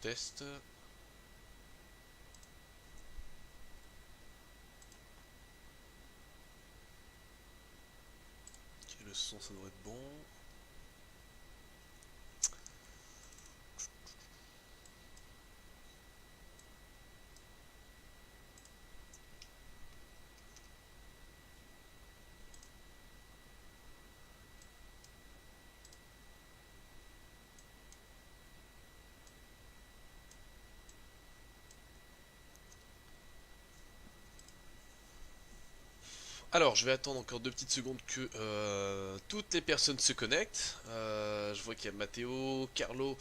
test. Ok, le son ça devrait être bon. Alors, je vais attendre encore 2 petites secondes que toutes les personnes se connectent. Je vois qu'il y a Matteo, Carlo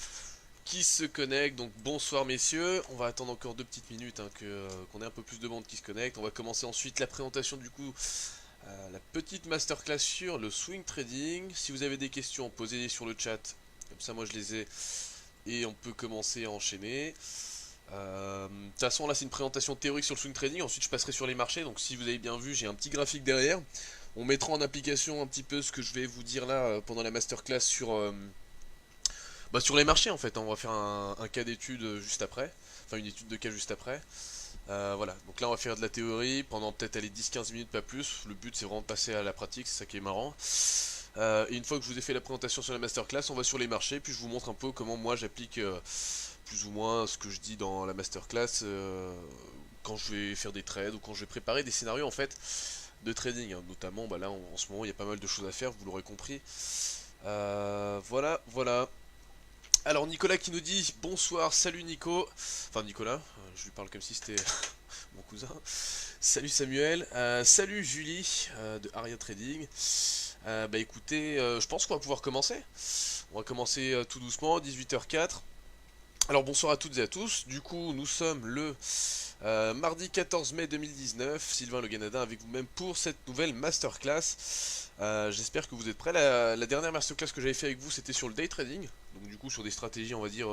qui se connectent. Donc bonsoir messieurs. On va attendre encore 2 petites minutes hein, qu'on ait un peu plus de monde qui se connecte. On va commencer ensuite la présentation du coup, la petite masterclass sur le swing trading. Si vous avez des questions, posez-les sur le chat. Comme ça, moi je les ai et on peut commencer à enchaîner. De toute façon là c'est une présentation théorique sur le swing trading, ensuite je passerai sur les marchés, donc si vous avez bien vu j'ai un petit graphique derrière. On mettra en application un petit peu ce que je vais vous dire là pendant la masterclass sur les marchés en fait, on va faire un cas d'étude juste après, enfin une étude de cas juste après. Voilà, donc là on va faire de la théorie pendant peut-être aller 10-15 minutes, pas plus, le but c'est vraiment de passer à la pratique, c'est ça qui est marrant. Et une fois que je vous ai fait la présentation sur la masterclass, on va sur les marchés, puis je vous montre un peu comment moi j'applique plus ou moins ce que je dis dans la masterclass quand je vais faire des trades ou quand je vais préparer des scénarios en fait de trading, hein. Notamment bah là en ce moment il y a pas mal de choses à faire, vous l'aurez compris. Voilà. Alors Nicolas qui nous dit bonsoir, salut Nico, enfin Nicolas, je lui parle comme si c'était mon cousin. Salut Samuel, salut Julie de Aria Trading. Bah écoutez, je pense qu'on va pouvoir commencer. On va commencer tout doucement, 18h04. Alors bonsoir à toutes et à tous, du coup nous sommes le mardi 14 mai 2019, Sylvain Le Canadien avec vous-même pour cette nouvelle masterclass. J'espère que vous êtes prêts. La dernière masterclass que j'avais fait avec vous c'était sur le day trading, donc du coup sur des stratégies on va dire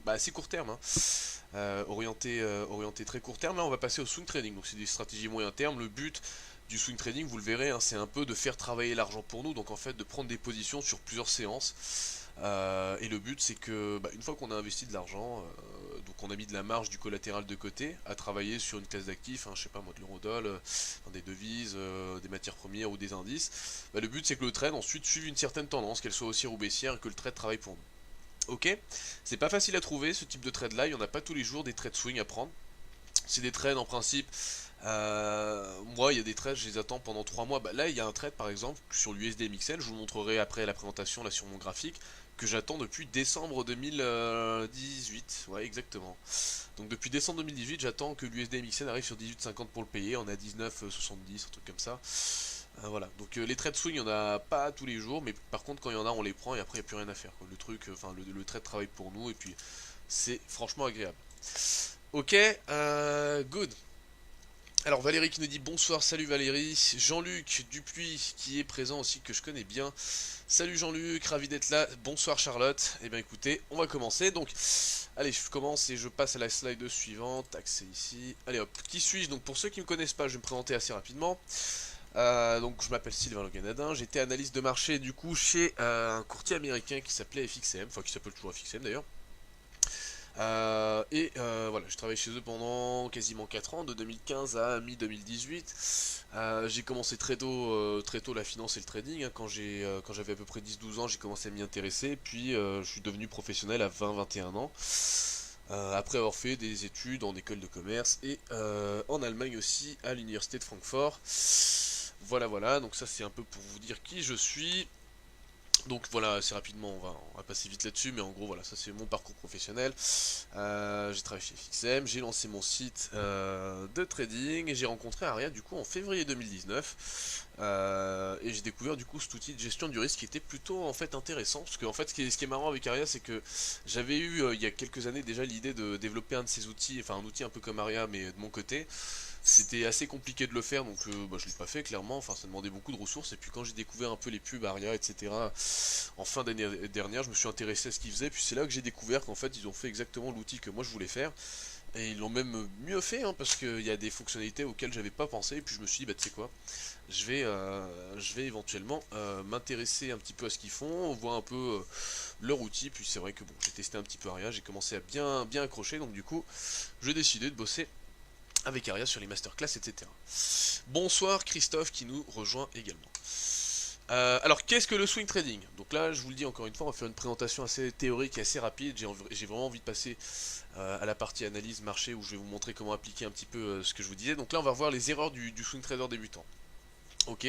assez court terme, hein. Orienté très court terme. Là on va passer au swing trading, donc c'est des stratégies moyen terme. Le but du swing trading, vous le verrez, hein, c'est un peu de faire travailler l'argent pour nous, donc en fait de prendre des positions sur plusieurs séances. Et le but c'est que une fois qu'on a investi de l'argent, donc on a mis de la marge du collatéral de côté à travailler sur une classe d'actifs, hein, je sais pas moi de l'eurodoll, des devises, des matières premières ou des indices, le but c'est que le trade ensuite suive une certaine tendance, qu'elle soit haussière ou baissière, et que le trade travaille pour nous. Ok, c'est pas facile à trouver ce type de trade là, il n'y en a pas tous les jours des trades swing à prendre. C'est des trades en principe. Moi, il y a des trades, je les attends pendant 3 mois. Là, il y a un trade par exemple sur l'USD MXN, je vous montrerai après la présentation là sur mon graphique, que j'attends depuis décembre 2018. Ouais, exactement. Donc depuis décembre 2018, j'attends que l'USD MXN arrive sur 18,50 pour le payer. On a 19,70, un truc comme ça. Voilà. Donc les trades swing, il n'y en a pas tous les jours, mais par contre, quand il y en a, on les prend et après, il n'y a plus rien à faire, quoi. Le truc, le trade travaille pour nous et puis c'est franchement agréable. Ok, good. Alors Valérie qui nous dit bonsoir, salut Valérie. Jean-Luc Dupuis qui est présent aussi, que je connais bien. Salut Jean-Luc, ravi d'être là. Bonsoir Charlotte. Eh bien écoutez, on va commencer. Donc, allez, je commence et je passe à la slide suivante. Tac, c'est ici. Allez hop, qui suis-je? Donc pour ceux qui ne me connaissent pas, je vais me présenter assez rapidement. Donc je m'appelle Sylvain Le Canadien, j'étais analyste de marché du coup chez un courtier américain qui s'appelait FXM, enfin qui s'appelle toujours FXM d'ailleurs. Voilà, je travaillé chez eux pendant quasiment 4 ans, de 2015 à mi-2018. J'ai commencé très tôt la finance et le trading, hein. Quand j'avais à peu près 10-12 ans, j'ai commencé à m'y intéresser, puis je suis devenu professionnel à 20-21 ans. Après avoir fait des études en école de commerce et en Allemagne aussi à l'université de Francfort. Voilà, donc ça c'est un peu pour vous dire qui je suis. Donc voilà, assez rapidement, on va passer vite là-dessus, mais en gros voilà, ça c'est mon parcours professionnel. J'ai travaillé chez FXM, j'ai lancé mon site de trading et j'ai rencontré Aria du coup en février 2019. Et j'ai découvert du coup cet outil de gestion du risque qui était plutôt en fait intéressant, parce que en fait ce qui est marrant avec Aria, c'est que j'avais eu il y a quelques années déjà l'idée de développer un de ces outils, enfin un outil un peu comme Aria mais de mon côté. C'était assez compliqué de le faire, donc je l'ai pas fait clairement, enfin ça demandait beaucoup de ressources, et puis quand j'ai découvert un peu les pubs Aria, etc. en fin d'année dernière, je me suis intéressé à ce qu'ils faisaient, puis c'est là que j'ai découvert qu'en fait ils ont fait exactement l'outil que moi je voulais faire, Et ils l'ont même mieux fait, hein, parce qu'il y a des fonctionnalités auxquelles j'avais pas pensé, et puis je me suis dit, bah tu sais quoi, je vais éventuellement m'intéresser un petit peu à ce qu'ils font, voir un peu leur outil, puis c'est vrai que bon, j'ai testé un petit peu Aria, j'ai commencé à bien accrocher, donc du coup, j'ai décidé de bosser avec Aria sur les masterclass, etc. Bonsoir Christophe qui nous rejoint également. Alors qu'est-ce que le swing trading? Donc là je vous le dis encore une fois, on va faire une présentation assez théorique et assez rapide, j'ai vraiment envie de passer à la partie analyse marché où je vais vous montrer comment appliquer un petit peu ce que je vous disais. Donc là on va voir les erreurs du swing trader débutant. Ok,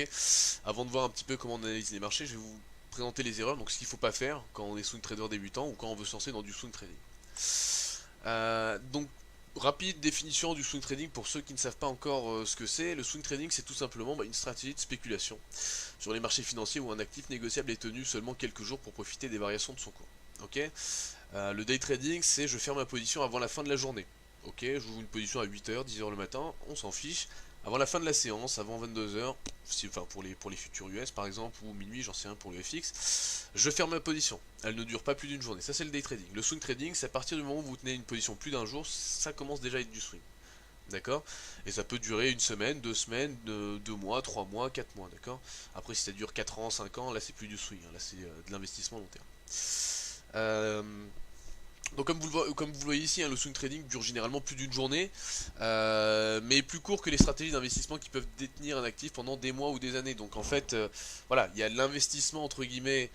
avant de voir un petit peu comment on analyse les marchés, je vais vous présenter les erreurs, donc ce qu'il ne faut pas faire quand on est swing trader débutant ou quand on veut se lancer dans du swing trading. Donc rapide définition du swing trading pour ceux qui ne savent pas encore ce que c'est. Le swing trading c'est tout simplement une stratégie de spéculation sur les marchés financiers où un actif négociable est tenu seulement quelques jours pour profiter des variations de son cours. Ok, le day trading c'est je ferme ma position avant la fin de la journée. Ok, j'ouvre une position à 8h, 10h le matin, on s'en fiche. Avant la fin de la séance, avant 22h, enfin pour les futurs US par exemple, ou minuit, j'en sais rien pour le FX, je ferme ma position. Elle ne dure pas plus d'une journée. Ça c'est le day trading. Le swing trading, c'est à partir du moment où vous tenez une position plus d'un jour, ça commence déjà à être du swing. D'accord? Et ça peut durer une semaine, 2 semaines, 2 mois, 3 mois, 4 mois, d'accord? Après si ça dure 4 ans, 5 ans, là c'est plus du swing, hein. Là c'est de l'investissement long terme. Euh, donc comme vous le voyez ici, hein, le swing trading dure généralement plus d'une journée, mais plus court que les stratégies d'investissement qui peuvent détenir un actif pendant des mois ou des années. Donc en fait, voilà, il y a l'investissement entre guillemets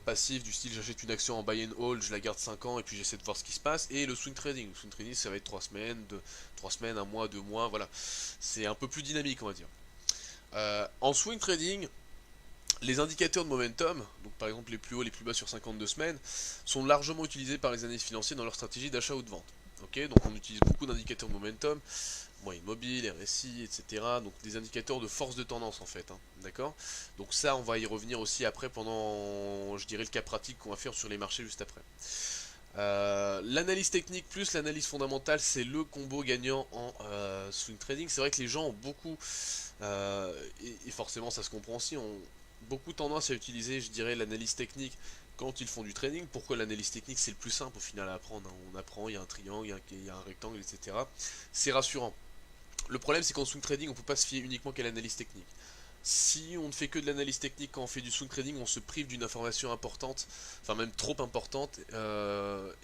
passif du style j'achète une action en buy and hold, je la garde 5 ans et puis j'essaie de voir ce qui se passe, et le swing trading. Le swing trading ça va être 3 semaines, 3 semaines, 1 mois, 2 mois, voilà. C'est un peu plus dynamique on va dire. En swing trading, les indicateurs de momentum, donc par exemple les plus hauts, les plus bas sur 52 semaines, sont largement utilisés par les analystes financiers dans leur stratégie d'achat ou de vente. Ok, donc on utilise beaucoup d'indicateurs de momentum, moyenne mobile, RSI, etc. Donc des indicateurs de force de tendance en fait, hein, d'accord. Donc ça, on va y revenir aussi après pendant, je dirais, le cas pratique qu'on va faire sur les marchés juste après. L'analyse technique plus l'analyse fondamentale, c'est le combo gagnant en swing trading. C'est vrai que les gens ont beaucoup, et forcément ça se comprend aussi, ont beaucoup tendance à utiliser, je dirais, l'analyse technique quand ils font du trading. Pourquoi l'analyse technique? C'est le plus simple au final à apprendre, hein. On apprend, il y a un triangle, il y a un rectangle, etc. C'est rassurant. Le problème c'est qu'en swing trading on ne peut pas se fier uniquement qu'à l'analyse technique. Si on ne fait que de l'analyse technique quand on fait du swing trading, on se prive d'une information importante, enfin même trop importante,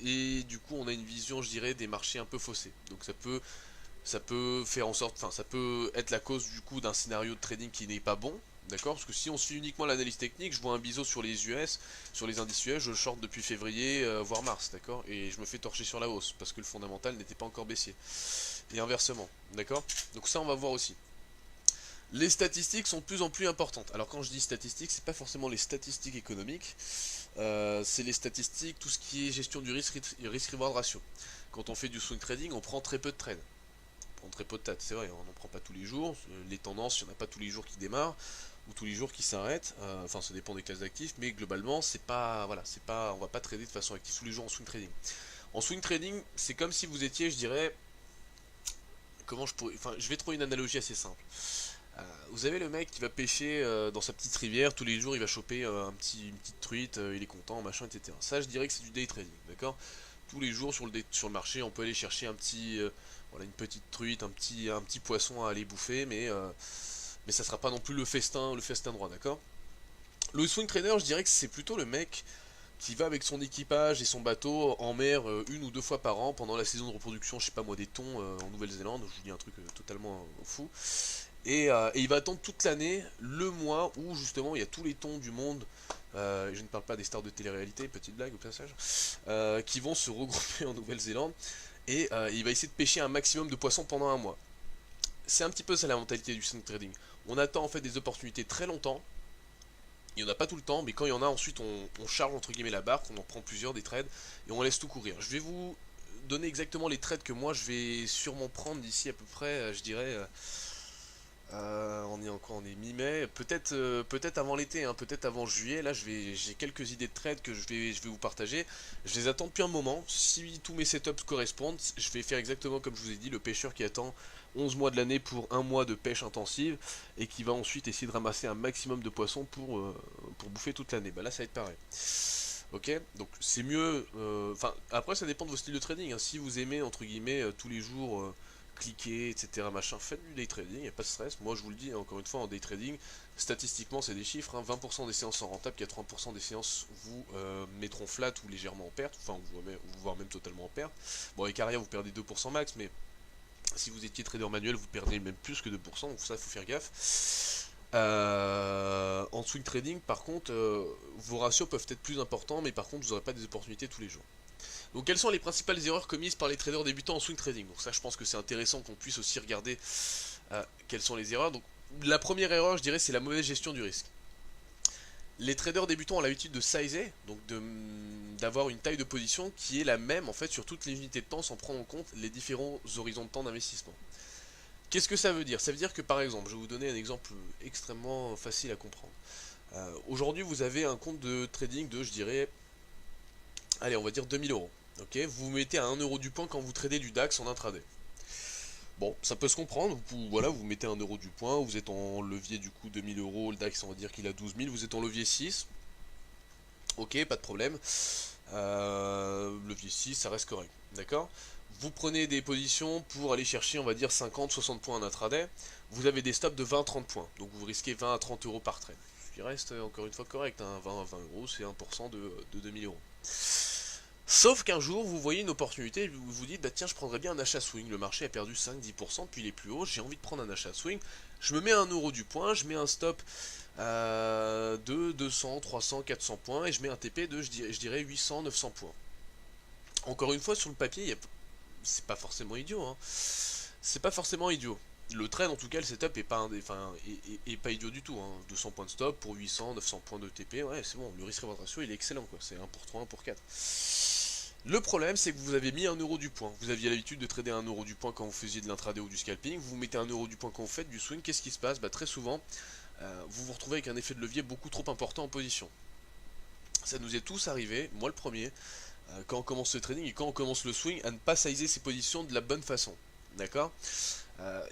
et du coup on a une vision, je dirais, des marchés un peu faussée. Donc ça peut faire en sorte, enfin ça peut être la cause du coup d'un scénario de trading qui n'est pas bon, d'accord? Parce que si on suit uniquement l'analyse technique, je vois un biseau sur les US, sur les indices US, je short depuis février, voire mars, d'accord? Et je me fais torcher sur la hausse, parce que le fondamental n'était pas encore baissier. Et inversement, d'accord? Donc ça on va voir aussi. Les statistiques sont de plus en plus importantes. Alors quand je dis statistiques, c'est pas forcément les statistiques économiques, c'est les statistiques, tout ce qui est gestion du risque-reward ratio. Quand on fait du swing trading, on prend très peu de trades. On prend très peu de trades, c'est vrai, on n'en prend pas tous les jours. Les tendances, il n'y en a pas tous les jours qui démarrent, ou tous les jours qui s'arrêtent. Enfin, ça dépend des classes d'actifs, mais globalement, c'est pas, voilà, c'est pas, on va pas trader de façon active tous les jours en swing trading. En swing trading, c'est comme si vous étiez, je dirais, comment je pourrais, enfin, je vais trouver une analogie assez simple. Vous avez le mec qui va pêcher dans sa petite rivière, tous les jours il va choper une petite truite, il est content, machin, etc. Ça je dirais que c'est du day trading, d'accord? Tous les jours sur le marché on peut aller chercher un petit, voilà, une petite truite, un petit poisson à aller bouffer, mais ça sera pas non plus le festin droit, d'accord? Le swing trader je dirais que c'est plutôt le mec qui va avec son équipage et son bateau en mer 1 ou 2 fois par an pendant la saison de reproduction, je sais pas moi, des thons en Nouvelle-Zélande, je vous dis un truc totalement fou. Et il va attendre toute l'année le mois où justement il y a tous les thons du monde, je ne parle pas des stars de télé-réalité, petite blague au passage, qui vont se regrouper en Nouvelle-Zélande, et il va essayer de pêcher un maximum de poissons pendant un mois. C'est un petit peu ça la mentalité du swing trading. On attend en fait des opportunités très longtemps, il n'y en a pas tout le temps, mais quand il y en a, ensuite on charge entre guillemets la barque, on en prend plusieurs des trades, et on laisse tout courir. Je vais vous donner exactement les trades que moi je vais sûrement prendre d'ici à peu près, je dirais... on est encore, on est mi-mai, peut-être avant l'été, hein, peut-être avant juillet. Là, j'ai quelques idées de trade que je vais vous partager. Je les attends depuis un moment. Si tous mes setups correspondent, je vais faire exactement comme je vous ai dit, le pêcheur qui attend 11 mois de l'année pour un mois de pêche intensive et qui va ensuite essayer de ramasser un maximum de poissons pour bouffer toute l'année. Bah là, ça va être pareil. Ok, donc c'est mieux. Enfin, après, ça dépend de vos styles de trading, hein. Si vous aimez, entre guillemets, tous les jours cliquer, etc., machin, faites du day trading, y a pas de stress. Moi, je vous le dis, encore une fois, en day trading, statistiquement, c'est des chiffres, hein, 20% des séances sont rentables, 80% des séances vous mettront flat ou légèrement en perte, enfin, voire même totalement en perte. Bon, avec Aria, vous perdez 2% max, mais si vous étiez trader manuel, vous perdez même plus que 2%, donc ça, il faut faire gaffe. En swing trading, par contre, vos ratios peuvent être plus importants, mais par contre, vous n'aurez pas des opportunités tous les jours. Donc, quelles sont les principales erreurs commises par les traders débutants en swing trading? Donc, ça, je pense que c'est intéressant qu'on puisse aussi regarder quelles sont les erreurs. Donc, la première erreur, je dirais, c'est la mauvaise gestion du risque. Les traders débutants ont l'habitude de sizer, donc d'avoir une taille de position qui est la même en fait sur toutes les unités de temps sans prendre en compte les différents horizons de temps d'investissement. Qu'est-ce que ça veut dire? Ça veut dire que par exemple, je vais vous donner un exemple extrêmement facile à comprendre. Aujourd'hui, vous avez un compte de trading de, je dirais, allez, on va dire 2000 euros. Ok, vous vous mettez à 1 euro du point quand vous tradez du DAX en intraday. Bon, ça peut se comprendre, voilà, vous mettez 1 euro du point, vous êtes en levier du coup 2000 euros, le DAX on va dire qu'il a 12 000, vous êtes en levier 6, ok, pas de problème, levier 6, ça reste correct, d'accord? Vous prenez des positions pour aller chercher, on va dire 50-60 points en intraday, vous avez des stops de 20-30 points, donc vous risquez 20 à 30 euros par trade, ce qui reste encore une fois correct, hein, 20 à 20 euros, c'est 1% de 2000 euros. Sauf qu'un jour, vous voyez une opportunité et vous vous dites, bah tiens, je prendrais bien un achat swing. Le marché a perdu 5-10%, puis il est plus haut, j'ai envie de prendre un achat swing. Je me mets à 1 euro du point, je mets un stop de 200, 300, 400 points, et je mets un TP de, je dirais 800, 900 points. Encore une fois, sur le papier, c'est pas forcément idiot, hein. C'est pas forcément idiot. Le trade, en tout cas, le setup est pas, est pas idiot du tout, hein. 200 points de stop pour 800, 900 points de TP, ouais, c'est bon. Le risque-reward ratio, il est excellent, quoi. C'est 1 pour 3, 1 pour 4. Le problème, c'est que vous avez mis 1 euro du point. Vous aviez l'habitude de trader 1 euro du point quand vous faisiez de l'intraday ou du scalping. Vous mettez 1 euro du point quand vous faites du swing. Qu'est-ce qui se passe? Bah, très souvent, vous vous retrouvez avec un effet de levier beaucoup trop important en position. Ça nous est tous arrivé, moi le premier, quand on commence le trading et quand on commence le swing, à ne pas sizer ses positions de la bonne façon. D'accord?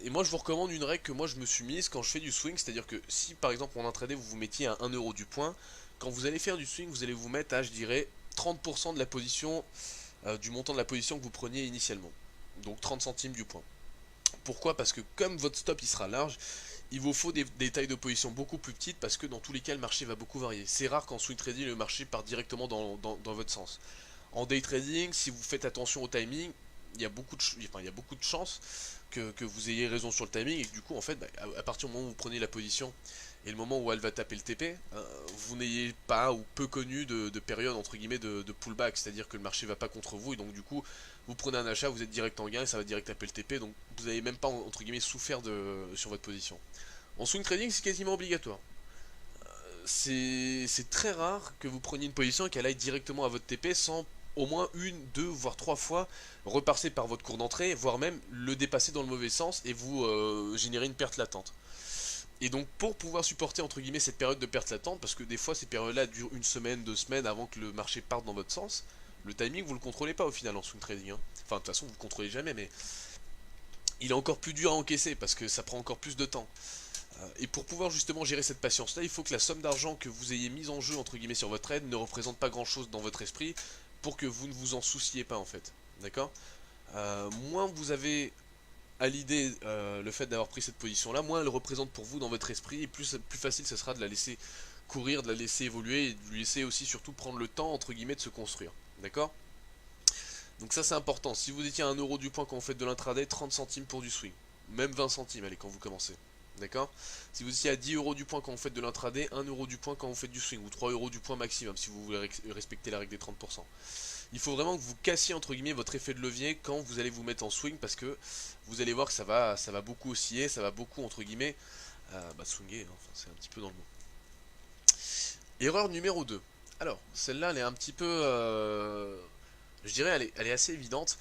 Et moi je vous recommande une règle que moi je me suis mise quand je fais du swing, c'est-à-dire que si par exemple en intraday vous vous mettiez à 1 euro du point, quand vous allez faire du swing, vous allez vous mettre à, je dirais, 30% de la position, du montant de la position que vous preniez initialement. Donc 30 centimes du point. Pourquoi? Parce que comme votre stop il sera large, il vous faut des tailles de position beaucoup plus petites parce que dans tous les cas le marché va beaucoup varier. C'est rare qu'en swing trading le marché part directement dans votre sens. En day trading, si vous faites attention au timing, il y a beaucoup de chances que vous ayez raison sur le timing et que du coup en fait bah, à partir du moment où vous prenez la position et le moment où elle va taper le TP, vous n'ayez pas ou peu connu de période entre guillemets de pullback, c'est-à-dire que le marché va pas contre vous et donc du coup vous prenez un achat, vous êtes direct en gain et ça va direct taper le TP, donc vous n'avez même pas entre guillemets souffert sur votre position. En swing trading c'est quasiment obligatoire. C'est très rare que vous preniez une position et qu'elle aille directement à votre TP sans au moins une, deux, voire trois fois repasser par votre cours d'entrée, voire même le dépasser dans le mauvais sens et vous générer une perte latente. Et donc pour pouvoir supporter entre guillemets cette période de perte latente, parce que des fois ces périodes-là durent une semaine, 2 semaines avant que le marché parte dans votre sens, le timing vous le contrôlez pas au final en swing trading, hein. Enfin de toute façon vous le contrôlez jamais, mais il est encore plus dur à encaisser parce que ça prend encore plus de temps. Et pour pouvoir justement gérer cette patience-là, il faut que la somme d'argent que vous ayez mise en jeu entre guillemets sur votre trade ne représente pas grand-chose dans votre esprit pour que vous ne vous en souciez pas en fait. D'accord? Moins vous avez à l'idée le fait d'avoir pris cette position-là, moins elle représente pour vous dans votre esprit, et plus facile ce sera de la laisser courir, de la laisser évoluer, et de lui laisser aussi surtout prendre le temps entre guillemets de se construire. D'accord? Donc ça c'est important. Si vous étiez à 1 euro du point quand vous faites de l'intraday, 30 centimes pour du swing. Même 20 centimes, allez, quand vous commencez. D'accord? Si vous étiez à 10 euros du point quand vous faites de l'intraday, 1 euro du point quand vous faites du swing, ou 3 euros du point maximum si vous voulez respecter la règle des 30%. Il faut vraiment que vous cassiez entre guillemets votre effet de levier quand vous allez vous mettre en swing parce que vous allez voir que ça va beaucoup osciller, ça va beaucoup entre guillemets swinger, hein, enfin, c'est un petit peu dans le mot. Erreur numéro 2. Alors, celle-là elle est un petit peu, je dirais elle est assez évidente.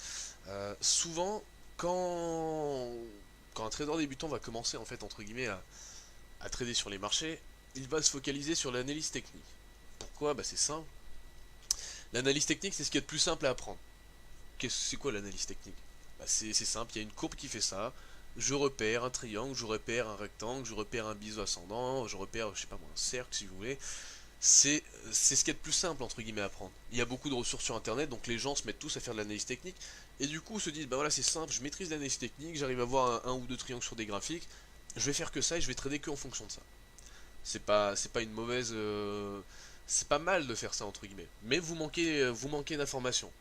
Souvent quand un trader débutant va commencer en fait entre guillemets à trader sur les marchés, il va se focaliser sur l'analyse technique. Pourquoi? Bah c'est simple. L'analyse technique, c'est ce qui est le plus simple à apprendre. C'est quoi l'analyse technique? Bah, c'est simple, il y a une courbe qui fait ça. Je repère un triangle, je repère un rectangle, je repère un biseau ascendant, je repère, je sais pas moi, un cercle si vous voulez. c'est c'est ce qu'il y a de plus simple entre guillemets à apprendre. Il y a beaucoup de ressources sur internet, donc les gens se mettent tous à faire de l'analyse technique, et du coup se disent bah voilà c'est simple, je maîtrise l'analyse technique, j'arrive à voir un ou deux triangles sur des graphiques, je vais faire que ça et je vais trader que en fonction de ça. C'est pas une mauvaise c'est pas mal de faire ça entre guillemets. Mais vous manquez d'informations.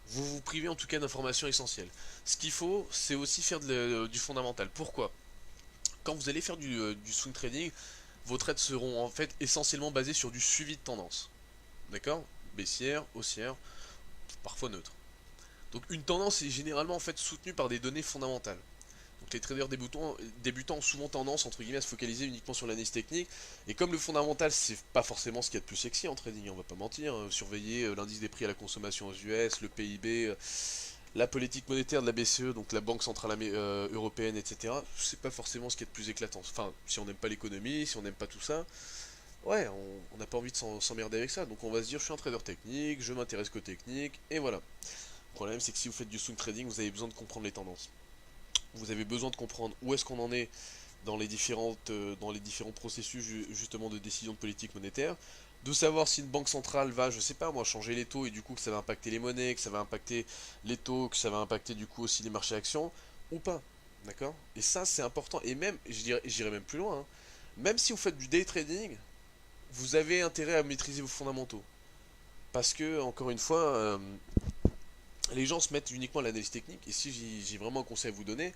Vous vous privez en tout cas d'informations essentielles. Ce qu'il faut, c'est aussi faire du fondamental. Pourquoi? Quand vous allez faire du swing trading, vos trades seront en fait essentiellement basés sur du suivi de tendance. D'accord? Baissière, haussière, parfois neutre. Donc une tendance est généralement en fait soutenue par des données fondamentales. Donc les traders débutants ont souvent tendance entre guillemets à se focaliser uniquement sur l'analyse technique. Et comme le fondamental c'est pas forcément ce qu'il y a de plus sexy en trading, on va pas mentir, surveiller l'indice des prix à la consommation aux US, le PIB, la politique monétaire de la BCE, donc la Banque Centrale Européenne, etc. C'est pas forcément ce qu'il y a de plus éclatant. Enfin, si on n'aime pas l'économie, si on n'aime pas tout ça, ouais, on n'a pas envie de s'emmerder avec ça. Donc on va se dire je suis un trader technique, je m'intéresse qu'aux techniques, et voilà. Le problème c'est que si vous faites du swing trading, vous avez besoin de comprendre les tendances. Vous avez besoin de comprendre où est-ce qu'on en est dans les différents processus justement de décision de politique monétaire, de savoir si une banque centrale va, je sais pas moi, changer les taux et du coup que ça va impacter les monnaies, que ça va impacter les taux, que ça va impacter du coup aussi les marchés actions, ou pas, d'accord? Et ça c'est important, et même, j'irais même plus loin, hein. Même si vous faites du day trading, vous avez intérêt à maîtriser vos fondamentaux. Parce que, encore une fois, les gens se mettent uniquement à l'analyse technique, et si j'ai vraiment un conseil à vous donner,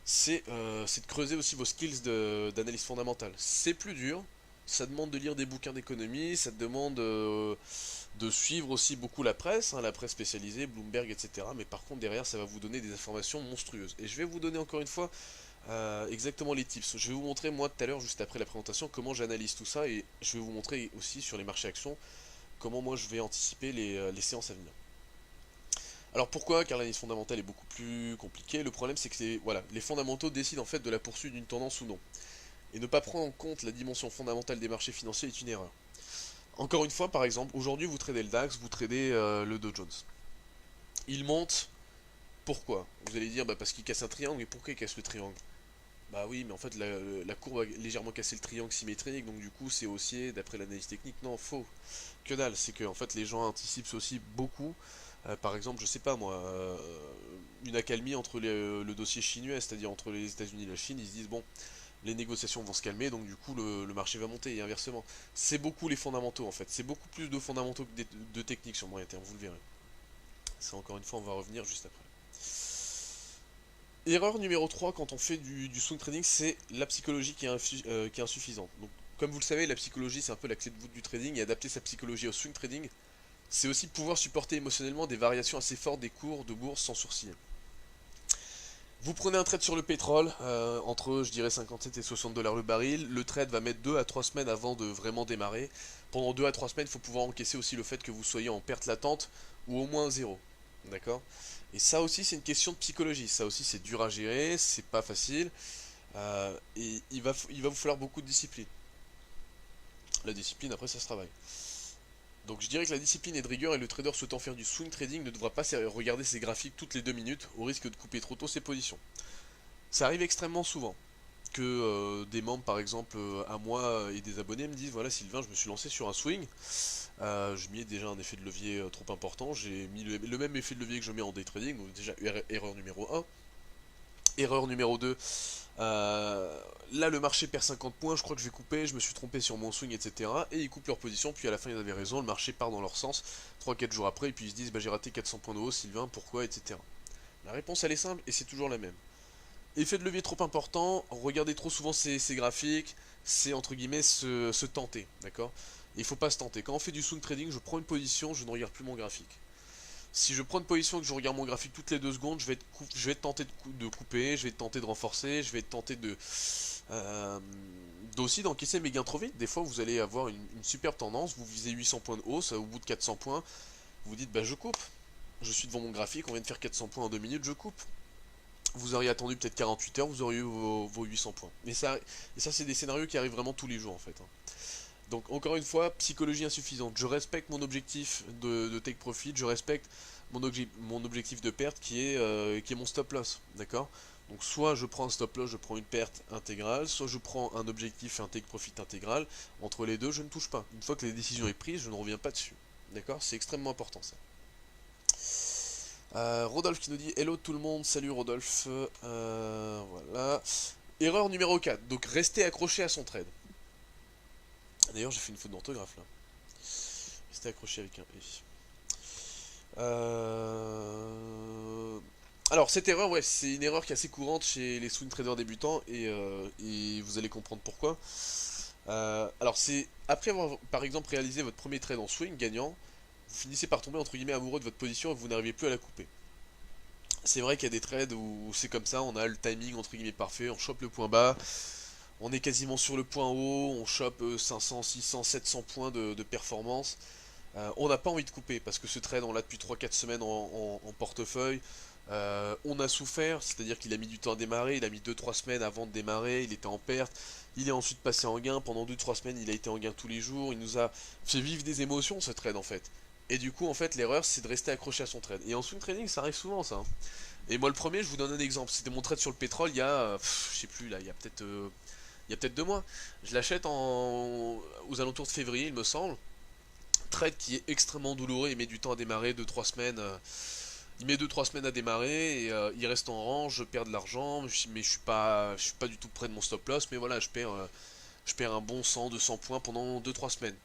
c'est de creuser aussi vos skills d'analyse fondamentale. C'est plus dur, ça demande de lire des bouquins d'économie, ça demande de suivre aussi beaucoup la presse, hein, la presse spécialisée, Bloomberg, etc. Mais par contre, derrière, ça va vous donner des informations monstrueuses. Et je vais vous donner encore une fois exactement les tips. Je vais vous montrer, moi, tout à l'heure, juste après la présentation, comment j'analyse tout ça, et je vais vous montrer aussi sur les marchés actions, comment moi je vais anticiper les séances à venir. Alors pourquoi? Car l'analyse fondamentale est beaucoup plus compliquée. Le problème c'est que voilà, les fondamentaux décident en fait de la poursuite d'une tendance ou non. Et ne pas prendre en compte la dimension fondamentale des marchés financiers est une erreur. Encore une fois, par exemple, aujourd'hui vous tradez le DAX, vous tradez le Dow Jones. Il monte, pourquoi? Vous allez dire bah parce qu'il casse un triangle, mais pourquoi il casse le triangle? Bah oui, mais en fait la courbe a légèrement cassé le triangle symétrique, donc du coup c'est haussier d'après l'analyse technique. Non, faux. Que dalle, c'est que en fait les gens anticipent aussi beaucoup. Par exemple, je sais pas moi, une accalmie entre le dossier chinois, c'est-à-dire entre les États-Unis et la Chine, ils se disent bon, les négociations vont se calmer, donc du coup le marché va monter et inversement. C'est beaucoup les fondamentaux en fait, c'est beaucoup plus de fondamentaux que de techniques sur moyen terme, vous le verrez. Ça encore une fois, on va revenir juste après. Erreur numéro 3 quand on fait du swing trading, c'est la psychologie qui est insuffisante. Donc, comme vous le savez, la psychologie c'est un peu la clé de voûte du trading, et adapter sa psychologie au swing trading, c'est aussi pouvoir supporter émotionnellement des variations assez fortes des cours de bourse sans sourciller. Vous prenez un trade sur le pétrole, entre je dirais 57 et 60 dollars le baril, le trade va mettre 2 à 3 semaines avant de vraiment démarrer. Pendant 2 à 3 semaines, il faut pouvoir encaisser aussi le fait que vous soyez en perte latente ou au moins zéro. D'accord? Et ça aussi c'est une question de psychologie, ça aussi c'est dur à gérer, c'est pas facile, et il va vous falloir beaucoup de discipline. La discipline après ça se travaille. Donc je dirais que la discipline est de rigueur, et le trader souhaitant faire du swing trading ne devra pas regarder ses graphiques toutes les 2 minutes au risque de couper trop tôt ses positions. Ça arrive extrêmement souvent que des membres par exemple à moi et des abonnés me disent voilà Sylvain, je me suis lancé sur un swing, je mets déjà un effet de levier trop important, j'ai mis le même effet de levier que je mets en day trading, donc déjà erreur numéro 1. Erreur numéro 2, là le marché perd 50 points, je crois que je vais couper, je me suis trompé sur mon swing, etc. Et ils coupent leur position, puis à la fin ils avaient raison, le marché part dans leur sens 3-4 jours après, et puis ils se disent bah j'ai raté 400 points de hausse, Sylvain, pourquoi, etc. La réponse elle est simple, et c'est toujours la même. Effet de levier trop important, regarder trop souvent ces graphiques, c'est entre guillemets se tenter, d'accord? Il faut pas se tenter. Quand on fait du swing trading, je prends une position, je ne regarde plus mon graphique. Si je prends une position et que je regarde mon graphique toutes les 2 secondes, je vais être tenté de couper, je vais être tenté de renforcer, je vais être tenté euh, aussi d'encaisser mes gains trop vite. Des fois, vous allez avoir une superbe tendance, vous visez 800 points de hausse, au bout de 400 points, vous dites bah je coupe. Je suis devant mon graphique, on vient de faire 400 points en 2 minutes, je coupe. Vous auriez attendu peut-être 48 heures, vous auriez eu vos 800 points. Et ça c'est des scénarios qui arrivent vraiment tous les jours en fait, hein. Donc encore une fois, psychologie insuffisante. Je respecte mon objectif de take profit, je respecte mon objectif de perte qui est mon stop loss, d'accord? Donc soit je prends un stop loss, je prends une perte intégrale, soit je prends un objectif et un take profit intégral. Entre les deux, je ne touche pas. Une fois que la décision est prise, je ne reviens pas dessus. D'accord? C'est extrêmement important ça. Rodolphe qui nous dit hello tout le monde, salut Rodolphe. Voilà. Erreur numéro 4, donc rester accroché à son trade. D'ailleurs j'ai fait une faute d'orthographe là. Rester accroché avec un i. Alors cette erreur, ouais, c'est une erreur qui est assez courante chez les swing traders débutants et vous allez comprendre pourquoi. Alors c'est après avoir par exemple réalisé votre premier trade en swing gagnant, vous finissez par tomber entre guillemets amoureux de votre position et vous n'arrivez plus à la couper. C'est vrai qu'il y a des trades où c'est comme ça, on a le timing entre guillemets parfait, on chope le point bas, on est quasiment sur le point haut, on chope 500, 600, 700 points de performance. On n'a pas envie de couper parce que ce trade on l'a depuis 3-4 semaines en portefeuille. On a souffert, c'est-à-dire qu'il a mis du temps à démarrer, il a mis 2-3 semaines avant de démarrer, il était en perte, il est ensuite passé en gain, pendant 2-3 semaines il a été en gain tous les jours, il nous a fait vivre des émotions ce trade en fait. Et du coup en fait l'erreur c'est de rester accroché à son trade. Et en swing trading ça arrive souvent ça. Et moi le premier je vous donne un exemple, c'était mon trade sur le pétrole il y a, je sais plus là, il y a peut-être 2 mois. Je l'achète aux alentours de février il me semble. Trade qui est extrêmement douloureux, il met du temps à démarrer, 2-3 semaines. Il met 2-3 semaines à démarrer et il reste en rang, je perds de l'argent, mais je suis pas du tout près de mon stop loss, mais voilà, je perds un bon 100-200 points pendant 2-3 semaines.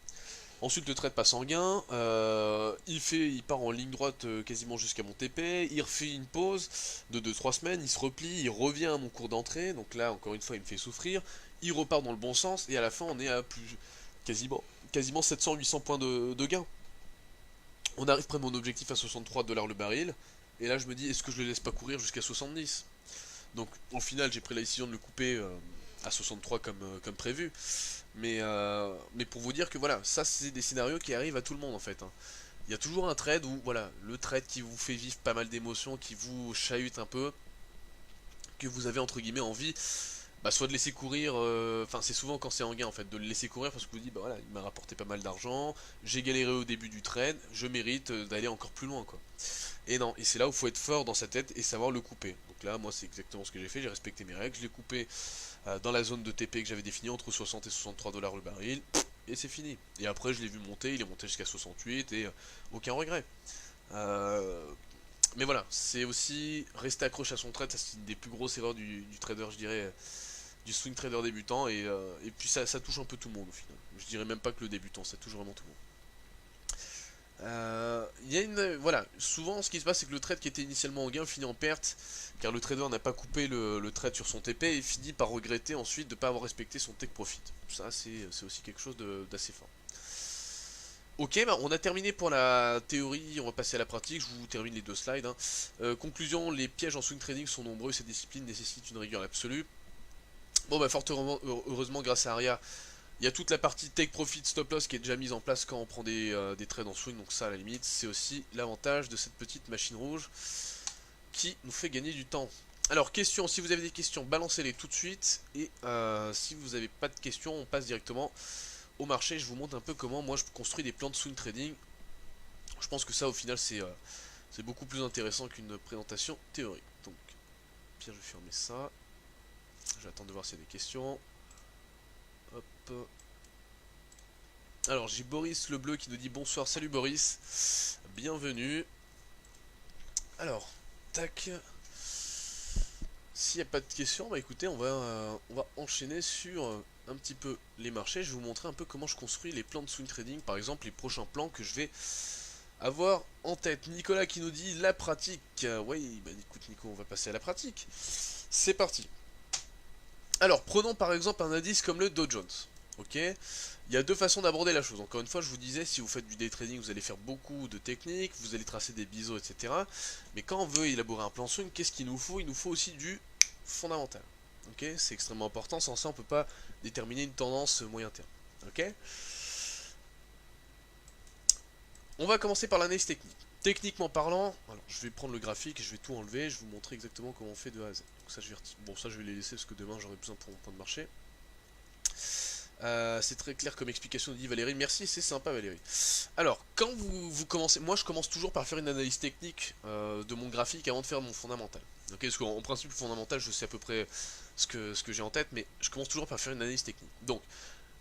Ensuite le trade passe en gain, il part en ligne droite quasiment jusqu'à mon TP, il refait une pause de 2-3 semaines, il se replie, il revient à mon cours d'entrée, donc là encore une fois il me fait souffrir, il repart dans le bon sens et à la fin on est à quasiment 700-800 points de gain. On arrive près de mon objectif à 63 $ le baril. Et là, je me dis, est-ce que je le laisse pas courir jusqu'à 70? Donc, au final, j'ai pris la décision de le couper à 63 comme prévu. Mais pour vous dire que voilà, ça, c'est des scénarios qui arrivent à tout le monde en fait. Hein. Il y a toujours un trade où, voilà, le trade qui vous fait vivre pas mal d'émotions, qui vous chahute un peu, que vous avez entre guillemets envie soit de laisser courir, enfin c'est souvent quand c'est en gain en fait, de le laisser courir parce que vous dites bah voilà, il m'a rapporté pas mal d'argent, j'ai galéré au début du trade, je mérite d'aller encore plus loin quoi. Et non, et c'est là où il faut être fort dans sa tête et savoir le couper. Donc là moi c'est exactement ce que j'ai fait, j'ai respecté mes règles, je l'ai coupé dans la zone de TP que j'avais définie entre 60 et 63 $ le baril, et c'est fini. Et après je l'ai vu monter, il est monté jusqu'à 68 et aucun regret. Mais voilà, c'est aussi rester accroché à son trade, ça c'est une des plus grosses erreurs du trader je dirais du swing trader débutant et puis ça touche un peu tout le monde au final. Je dirais même pas que le débutant, ça touche vraiment tout le monde. Il y a voilà, souvent ce qui se passe c'est que le trade qui était initialement en gain finit en perte car le trader n'a pas coupé le trade sur son TP et finit par regretter ensuite de ne pas avoir respecté son take profit. Ça c'est aussi quelque chose d'assez fort. Ok, bah on a terminé pour la théorie, on va passer à la pratique, je vous termine les 2 slides. Hein. Conclusion, les pièges en swing trading sont nombreux, cette discipline nécessite une rigueur absolue. Bon bah fort heureusement grâce à Aria, il y a toute la partie take profit stop loss qui est déjà mise en place quand on prend des trades en swing, donc ça à la limite c'est aussi l'avantage de cette petite machine rouge qui nous fait gagner du temps. Alors questions, si vous avez des questions balancez-les tout de suite et si vous n'avez pas de questions on passe directement au marché, je vous montre un peu comment moi je construis des plans de swing trading. Je pense que ça au final c'est beaucoup plus intéressant qu'une présentation théorique. Donc Pierre je vais fermer ça. J'attends de voir s'il y a des questions. Hop. Alors j'ai Boris le bleu qui nous dit bonsoir, salut Boris. Bienvenue. Alors, tac. S'il n'y a pas de questions, bah écoutez, on va enchaîner sur un petit peu les marchés. Je vais vous montrer un peu comment je construis les plans de swing trading, par exemple les prochains plans que je vais avoir en tête. Nicolas qui nous dit la pratique. Oui, bah écoute Nico, on va passer à la pratique. C'est parti. Alors, prenons par exemple un indice comme le Dow Jones. Ok, il y a 2 façons d'aborder la chose. Encore une fois, je vous disais, si vous faites du day trading, vous allez faire beaucoup de techniques, vous allez tracer des biseaux, etc. Mais quand on veut élaborer un plan swing, qu'est-ce qu'il nous faut? Il nous faut aussi du fondamental. Ok, c'est extrêmement important. Sans ça, on ne peut pas déterminer une tendance moyen terme. Ok. On va commencer par l'analyse technique. Techniquement parlant, alors je vais prendre le graphique et je vais tout enlever, je vais vous montrer exactement comment on fait de A à Z. Donc ça, ça je vais les laisser parce que demain j'aurai besoin pour mon point de marché. C'est très clair comme explication, dit Valérie. Merci, c'est sympa Valérie. Alors, quand vous commencez, moi je commence toujours par faire une analyse technique de mon graphique avant de faire mon fondamental. Ok, parce qu'en principe, le fondamental, je sais à peu près ce que j'ai en tête, mais je commence toujours par faire une analyse technique. Donc,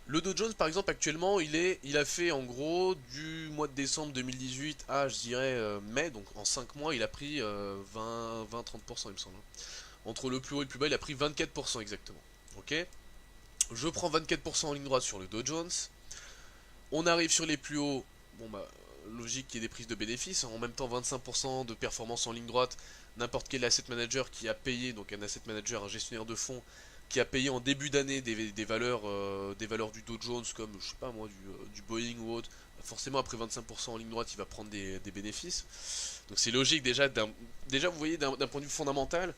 le Dow Jones, par exemple, actuellement, il a fait en gros du mois de décembre 2018 à, je dirais, mai, donc en 5 mois, il a pris 20-30%, il me semble. Entre le plus haut et le plus bas, il a pris 24% exactement. Ok. Je prends 24% en ligne droite sur le Dow Jones. On arrive sur les plus hauts. Bon bah, logique qu'il y ait des prises de bénéfices. En même temps, 25% de performance en ligne droite. N'importe quel asset manager qui a payé, donc un asset manager, un gestionnaire de fonds, qui a payé en début d'année des valeurs du Dow Jones, comme, je sais pas moi, du Boeing ou autre. Forcément, après 25% en ligne droite, il va prendre des bénéfices. Donc c'est logique déjà. Déjà, vous voyez, d'un point de vue fondamental,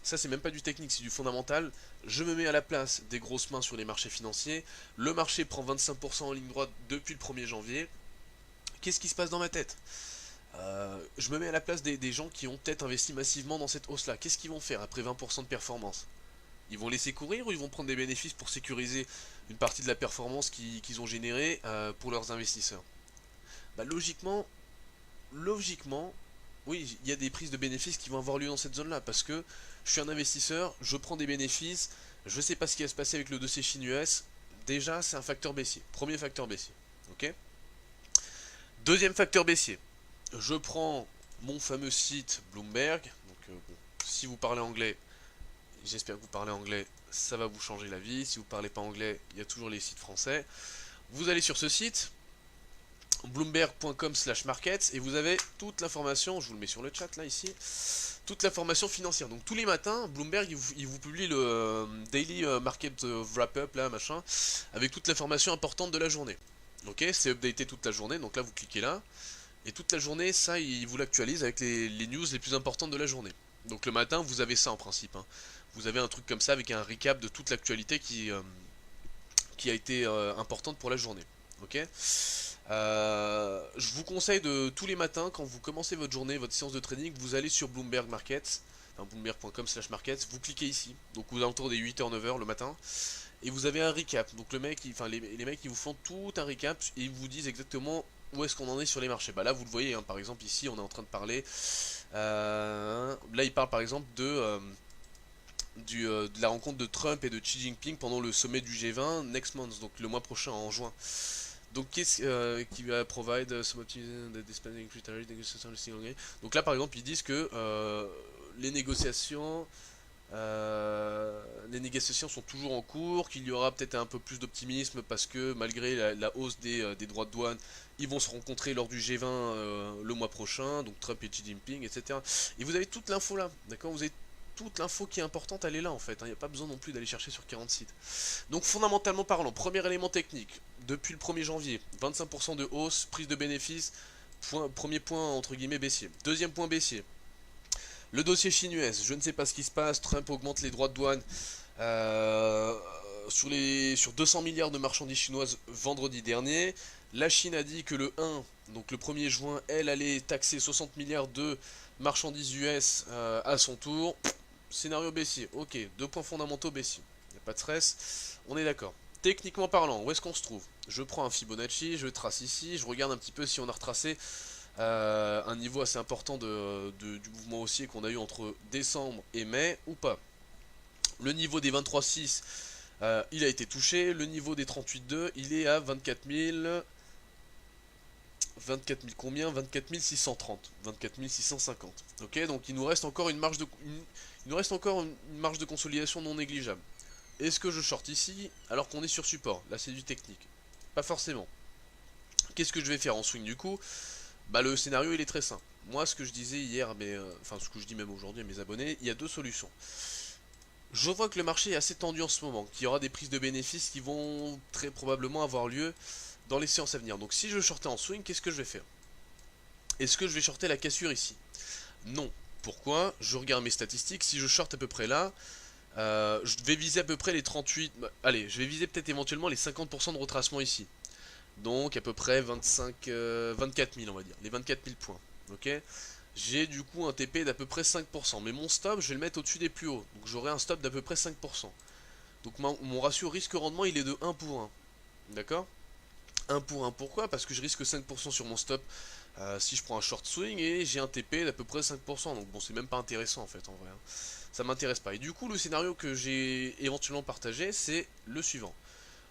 ça c'est même pas du technique, c'est du fondamental. Je me mets à la place des grosses mains sur les marchés financiers. Le marché prend 25% en ligne droite depuis le 1er janvier. Qu'est-ce qui se passe dans ma tête? Je me mets à la place des gens qui ont peut-être investi massivement dans cette hausse-là. Qu'est-ce qu'ils vont faire après 20% de performance? Ils vont laisser courir ou ils vont prendre des bénéfices pour sécuriser une partie de la performance qu'ils ont générée pour leurs investisseurs? Bah, logiquement, oui, il y a des prises de bénéfices qui vont avoir lieu dans cette zone-là, parce que je suis un investisseur, je prends des bénéfices, je sais pas ce qui va se passer avec le dossier Chine-US. Déjà, c'est un facteur baissier. Premier facteur baissier. Ok. Deuxième facteur baissier. Je prends mon fameux site Bloomberg. Donc, bon, si vous parlez anglais, j'espère que vous parlez anglais, ça va vous changer la vie. Si vous parlez pas anglais, il y a toujours les sites français. Vous allez sur ce site, bloomberg.com/markets, et vous avez toute l'information, je vous le mets sur le chat là ici, toute l'information financière. Donc tous les matins, Bloomberg il vous publie le Daily Market Wrap-up là, machin, avec toute l'information importante de la journée. Ok, c'est updaté toute la journée, donc là vous cliquez là, et toute la journée, ça il vous l'actualise avec les news les plus importantes de la journée. Donc le matin, vous avez ça en principe, hein. Vous avez un truc comme ça avec un recap de toute l'actualité qui a été importante pour la journée. Ok. Je vous conseille de tous les matins, quand vous commencez votre journée, votre séance de trading, vous allez sur Bloomberg Markets, enfin, bloomberg.com/markets, vous cliquez ici, donc aux alentours des 8h-9h le matin, et vous avez un recap. Donc le mec, enfin les mecs, ils vous font tout un recap et ils vous disent exactement où est-ce qu'on en est sur les marchés. Bah là, vous le voyez, hein, par exemple ici, on est en train de parler. Là, il parle par exemple de la rencontre de Trump et de Xi Jinping pendant le sommet du G20 next month, donc le mois prochain en juin. Donc qu'est-ce qui va provide some donc là par exemple ils disent que les négociations sont toujours en cours, qu'il y aura peut-être un peu plus d'optimisme parce que malgré la hausse des droits de douane, ils vont se rencontrer lors du G20 le mois prochain, donc Trump et Xi Jinping, etc. Et vous avez toute l'info là, d'accord? Vous avez toute l'info qui est importante, elle est là en fait, il n'y a pas besoin non plus d'aller chercher sur 40 sites. Donc fondamentalement parlant, premier élément technique, depuis le 1er janvier, 25% de hausse, prise de bénéfices, premier point entre guillemets baissier. Deuxième point baissier, le dossier Chine-US, je ne sais pas ce qui se passe, Trump augmente les droits de douane sur 200 milliards de marchandises chinoises vendredi dernier. La Chine a dit que le 1, donc le 1er juin, elle allait taxer 60 milliards de marchandises US à son tour. Scénario baissier, ok, deux points fondamentaux baissiers. Il n'y a pas de stress, on est d'accord. Techniquement parlant, où est-ce qu'on se trouve? Je prends un Fibonacci, je trace ici, je regarde un petit peu si on a retracé un niveau assez important du mouvement haussier qu'on a eu entre décembre et mai ou pas. Le niveau des 23,6, il a été touché. Le niveau des 38,2, il est à 24 000... 24 000 combien? 24 630, 24 650. Ok, donc il nous reste encore une marge de consolidation non négligeable. Est-ce que je short ici alors qu'on est sur support? Là c'est du technique. Pas forcément. Qu'est-ce que je vais faire en swing du coup? Bah le scénario il est très simple. Moi ce que je disais hier, enfin ce que je dis même aujourd'hui à mes abonnés, il y a deux solutions. Je vois que le marché est assez tendu en ce moment, qu'il y aura des prises de bénéfices qui vont très probablement avoir lieu dans les séances à venir. Donc si je shortais en swing, qu'est-ce que je vais faire? Est-ce que je vais shorter la cassure ici? Non. Pourquoi? Je regarde mes statistiques, si je short à peu près là, je vais viser à peu près les 38... allez, je vais viser peut-être éventuellement les 50% de retracement ici. Donc à peu près 24 000 on va dire, les 24 000 points. Ok. J'ai du coup un TP d'à peu près 5%. Mais mon stop, je vais le mettre au-dessus des plus hauts. Donc j'aurai un stop d'à peu près 5%. Donc mon ratio risque-rendement il est de 1 pour 1. D'accord? 1 pour 1, pourquoi? Parce que je risque 5% sur mon stop si je prends un short swing et j'ai un TP d'à peu près 5%. Donc bon, c'est même pas intéressant en fait en vrai, hein. Ça m'intéresse pas. Et du coup, le scénario que j'ai éventuellement partagé, c'est le suivant.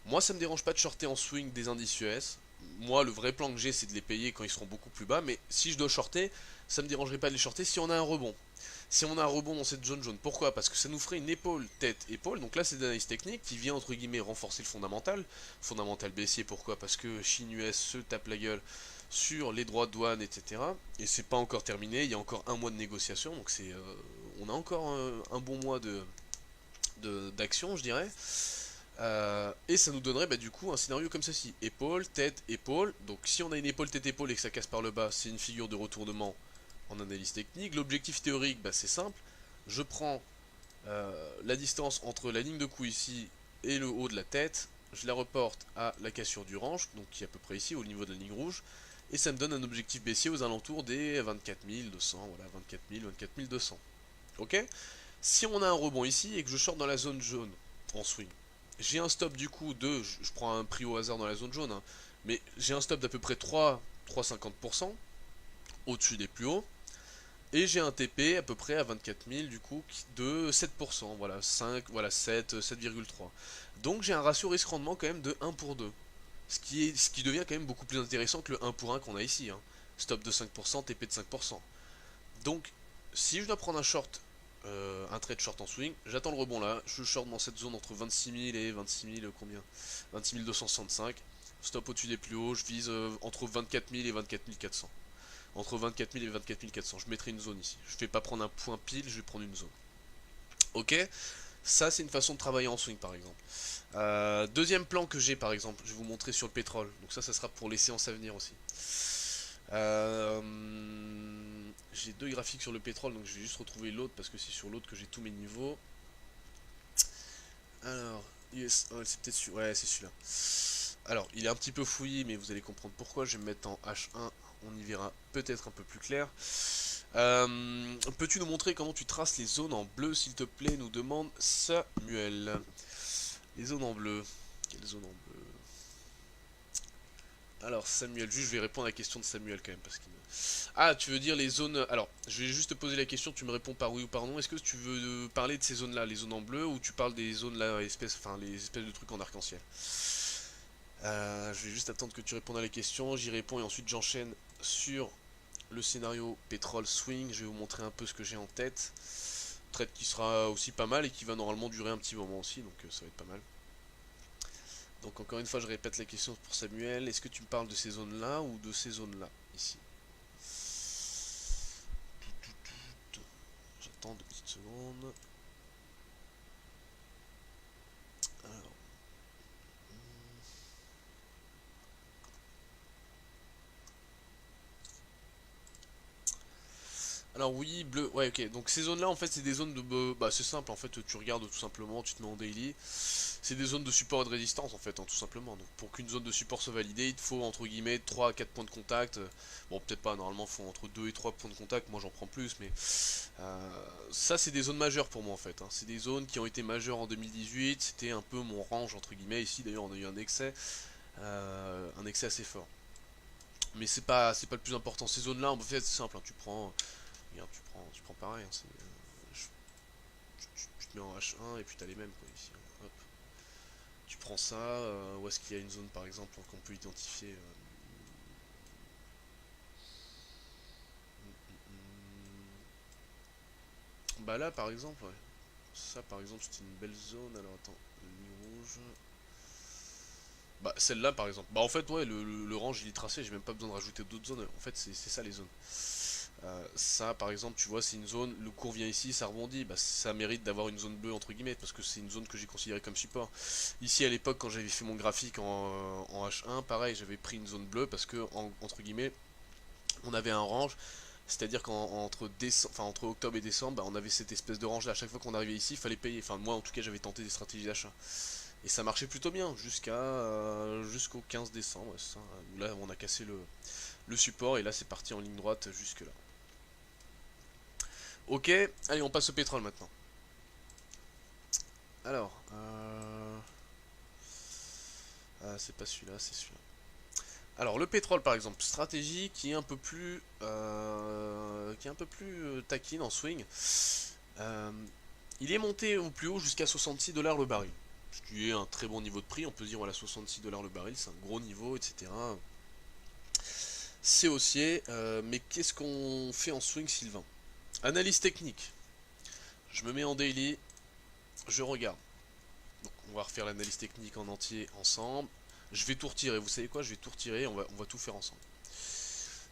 Moi, ça me dérange pas de shorter en swing des indices US. Moi, le vrai plan que j'ai, c'est de les payer quand ils seront beaucoup plus bas. Mais si je dois shorter, ça me dérangerait pas de les shorter si on a un rebond. Si on a un rebond dans cette zone jaune. Pourquoi? Parce que ça nous ferait une épaule, tête, épaule. Donc là, c'est de l'analyse technique qui vient, entre guillemets, renforcer le fondamental. Fondamental baissier, pourquoi? Parce que Chine US se tape la gueule sur les droits de douane, etc. Et c'est pas encore terminé. Il y a encore un mois de négociation. Donc on a encore un bon mois d'action, je dirais. Et ça nous donnerait du coup un scénario comme ceci. Épaule, tête, épaule. Donc si on a une épaule, tête, épaule et que ça casse par le bas, c'est une figure de retournement en analyse technique. L'objectif théorique, c'est simple. Je prends la distance entre la ligne de coup ici et le haut de la tête. Je la reporte à la cassure du range, donc qui est à peu près ici au niveau de la ligne rouge. Et ça me donne un objectif baissier aux alentours des 24 200. Voilà, 24 000, 24 200. Ok? Si on a un rebond ici et que je short dans la zone jaune en swing, j'ai un stop du coup de, je prends un prix au hasard dans la zone jaune, hein, mais j'ai un stop d'à peu près 3,50% au-dessus des plus hauts. Et j'ai un TP à peu près à 24 000 du coup de 7%, voilà, 5, voilà 7, 7,3. Donc j'ai un ratio risque-rendement quand même de 1 pour 2. Ce qui devient quand même beaucoup plus intéressant que le 1 pour 1 qu'on a ici, hein. Stop de 5%, TP de 5%. Donc si je dois prendre un short, un trade short en swing, j'attends le rebond là, je short dans cette zone entre 26 000 et 26 000 combien, 26 265, stop au-dessus des plus hauts, je vise entre 24 000 et 24 400. Entre 24 000 et 24 400, je mettrai une zone ici. Je ne vais pas prendre un point pile, je vais prendre une zone. Ok, ça c'est une façon de travailler en swing par exemple. Deuxième plan que j'ai par exemple, je vais vous montrer sur le pétrole. Donc ça sera pour les séances à venir aussi. J'ai deux graphiques sur le pétrole, donc je vais juste retrouver l'autre parce que c'est sur l'autre que j'ai tous mes niveaux. Alors, US Oil, c'est peut-être celui-là. Ouais, c'est celui-là. Alors, il est un petit peu fouillis, mais vous allez comprendre pourquoi. Je vais me mettre en H1, on y verra peut-être un peu plus clair. Peux-tu nous montrer comment tu traces les zones en bleu, s'il te plaît, nous demande Samuel. Les zones en bleu. Quelles zones en bleu? Alors, Samuel, juste je vais répondre à la question de Samuel quand même, parce qu'il Ah, tu veux dire les zones... Alors, je vais juste te poser la question, tu me réponds par oui ou par non. Est-ce que tu veux parler de ces zones-là, les zones en bleu, ou tu parles des zones-là, enfin, les espèces de trucs en arc-en-ciel? Je vais juste attendre que tu répondes à la question, j'y réponds et ensuite j'enchaîne sur le scénario pétrole swing. Je vais vous montrer un peu ce que j'ai en tête. Trade qui sera aussi pas mal et qui va normalement durer un petit moment aussi, donc ça va être pas mal. Donc encore une fois, je répète la question pour Samuel. Est-ce que tu me parles de ces zones-là ou de ces zones-là, ici? J'attends 2 petites secondes. Alors. Alors oui, bleu, ouais ok, donc ces zones là en fait c'est des zones de, bah c'est simple en fait, tu regardes tout simplement, tu te mets en daily, c'est des zones de support et de résistance en fait, hein, tout simplement, donc pour qu'une zone de support soit validée, il te faut entre guillemets 3 à 4 points de contact, bon peut-être pas, normalement il faut entre 2 et 3 points de contact, moi j'en prends plus, mais ça c'est des zones majeures pour moi en fait, hein. C'est des zones qui ont été majeures en 2018, c'était un peu mon range entre guillemets, ici d'ailleurs on a eu un excès assez fort. Mais c'est pas le plus important, ces zones là en fait c'est simple, hein, tu prends... Regarde, tu prends pareil, hein, tu te mets en H1 et puis t'as les mêmes quoi ici, hein. Hop. Tu prends ça, où est-ce qu'il y a une zone par exemple qu'on peut identifier Bah là par exemple, ouais. Ça par exemple c'était une belle zone, alors attends, ligne rouge. Bah celle-là par exemple, bah en fait ouais le range il est tracé, j'ai même pas besoin de rajouter d'autres zones, en fait c'est ça les zones. Ça par exemple tu vois c'est une zone, le cours vient ici, ça rebondit, bah ça mérite d'avoir une zone bleue entre guillemets parce que c'est une zone que j'ai considérée comme support. Ici à l'époque quand j'avais fait mon graphique en H1, pareil j'avais pris une zone bleue parce que entre guillemets on avait un range, c'est-à-dire qu'entre entre octobre et décembre, bah, on avait cette espèce de range là, à chaque fois qu'on arrivait ici il fallait payer, enfin moi en tout cas j'avais tenté des stratégies d'achat. Et ça marchait plutôt bien jusqu'au 15 décembre, ouais, ça, où là on a cassé le support et là c'est parti en ligne droite jusque là. Ok, allez on passe au pétrole maintenant. Alors, ah, c'est pas celui-là, c'est celui-là. Alors, le pétrole, par exemple, stratégie qui est un peu plus, taquine en swing. Euh, il est monté au plus haut jusqu'à 66 dollars le baril. Ce qui est un très bon niveau de prix. On peut se dire, voilà, 66 dollars le baril, c'est un gros niveau, etc. C'est haussier, mais qu'est-ce qu'on fait en swing, Sylvain? Analyse technique. Je me mets en daily, je regarde. Donc, on va refaire l'analyse technique en entier ensemble. Je vais tout retirer. Vous savez quoi? Je vais tout retirer. On va tout faire ensemble.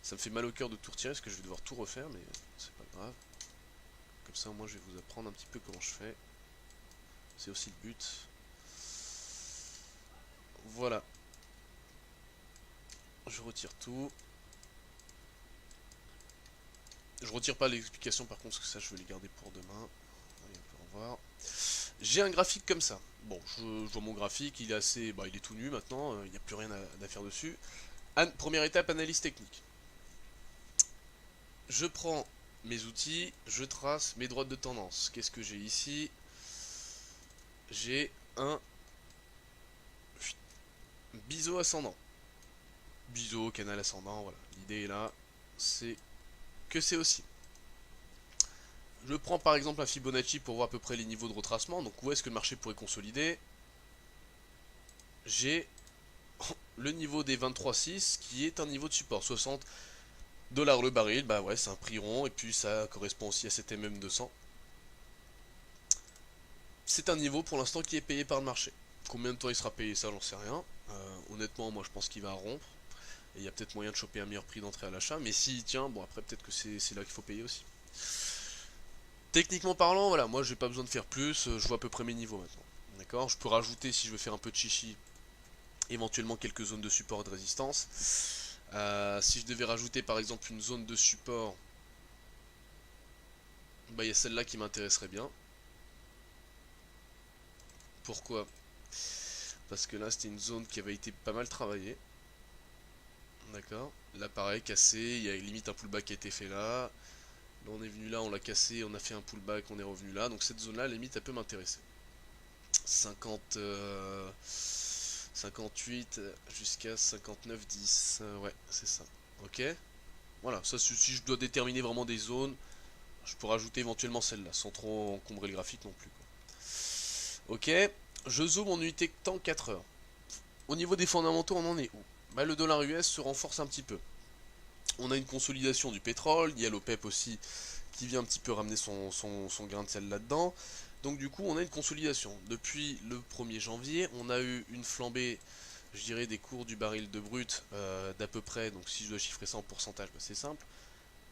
Ça me fait mal au cœur de tout retirer parce que je vais devoir tout refaire, mais c'est pas grave. Comme ça, moi, je vais vous apprendre un petit peu comment je fais. C'est aussi le but. Voilà. Je retire tout. Je retire pas l'explication par contre, parce que ça, je vais les garder pour demain. Allez, on peut revoir. J'ai un graphique comme ça. Bon, je vois mon graphique, il est assez, bah, il est tout nu maintenant, il n'y a plus rien à faire dessus. Première étape, analyse technique. Je prends mes outils, je trace mes droites de tendance. Qu'est-ce que j'ai ici? J'ai un biseau ascendant. Biseau, canal ascendant, voilà. L'idée est là, c'est que c'est aussi. Je prends par exemple un Fibonacci pour voir à peu près les niveaux de retracement. Donc où est-ce que le marché pourrait consolider? J'ai le niveau des 23,6 qui est un niveau de support. 60 dollars le baril, bah ouais, c'est un prix rond. Et puis ça correspond aussi à cet MM200. C'est un niveau pour l'instant qui est payé par le marché. Combien de temps il sera payé, ça j'en sais rien. Honnêtement, moi je pense qu'il va rompre. Et il y a peut-être moyen de choper un meilleur prix d'entrée à l'achat. Mais s'il tient, bon après peut-être que c'est là qu'il faut payer aussi. Techniquement parlant, voilà, moi j'ai pas besoin de faire plus, je vois à peu près mes niveaux maintenant. D'accord? Je peux rajouter si je veux faire un peu de chichi, éventuellement quelques zones de support et de résistance. Si je devais rajouter par exemple une zone de support, bah il y a celle-là qui m'intéresserait bien. Pourquoi? Parce que là c'était une zone qui avait été pas mal travaillée. D'accord? Là pareil, cassé, il y a limite un pullback qui a été fait là. Là on est venu là, on l'a cassé, on a fait un pullback, on est revenu là. Donc cette zone-là, limite, elle peut m'intéresser. 50, 58 jusqu'à 59,10. Ouais, c'est ça. Ok. Voilà, ça si je dois déterminer vraiment des zones, je peux rajouter éventuellement celle-là, sans trop encombrer le graphique non plus, quoi. Ok, je zoome en unité temps 4 heures. Au niveau des fondamentaux, on en est où? Bah, le dollar US se renforce un petit peu. On a une consolidation du pétrole, il y a l'OPEP aussi qui vient un petit peu ramener son grain de sel là-dedans. Donc du coup, on a une consolidation. Depuis le 1er janvier, on a eu une flambée, je dirais, des cours du baril de brut d'à peu près, donc si je dois chiffrer ça en pourcentage, bah, c'est simple.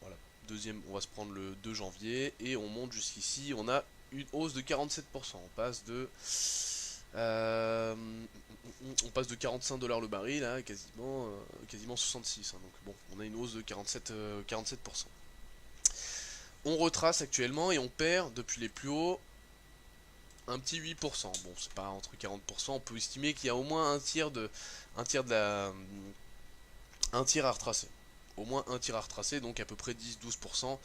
Voilà, deuxième, on va se prendre le 2 janvier, et on monte jusqu'ici, on a une hausse de 47%. Euh, on passe de 45 dollars le baril à quasiment 66. Hein. Donc bon, on a une hausse de 47%. On retrace actuellement et on perd depuis les plus hauts un petit 8%. Bon, c'est pas entre 40%, on peut estimer qu'il y a au moins un tiers à retracer. Au moins un tiers à retracer, donc à peu près 10-12%.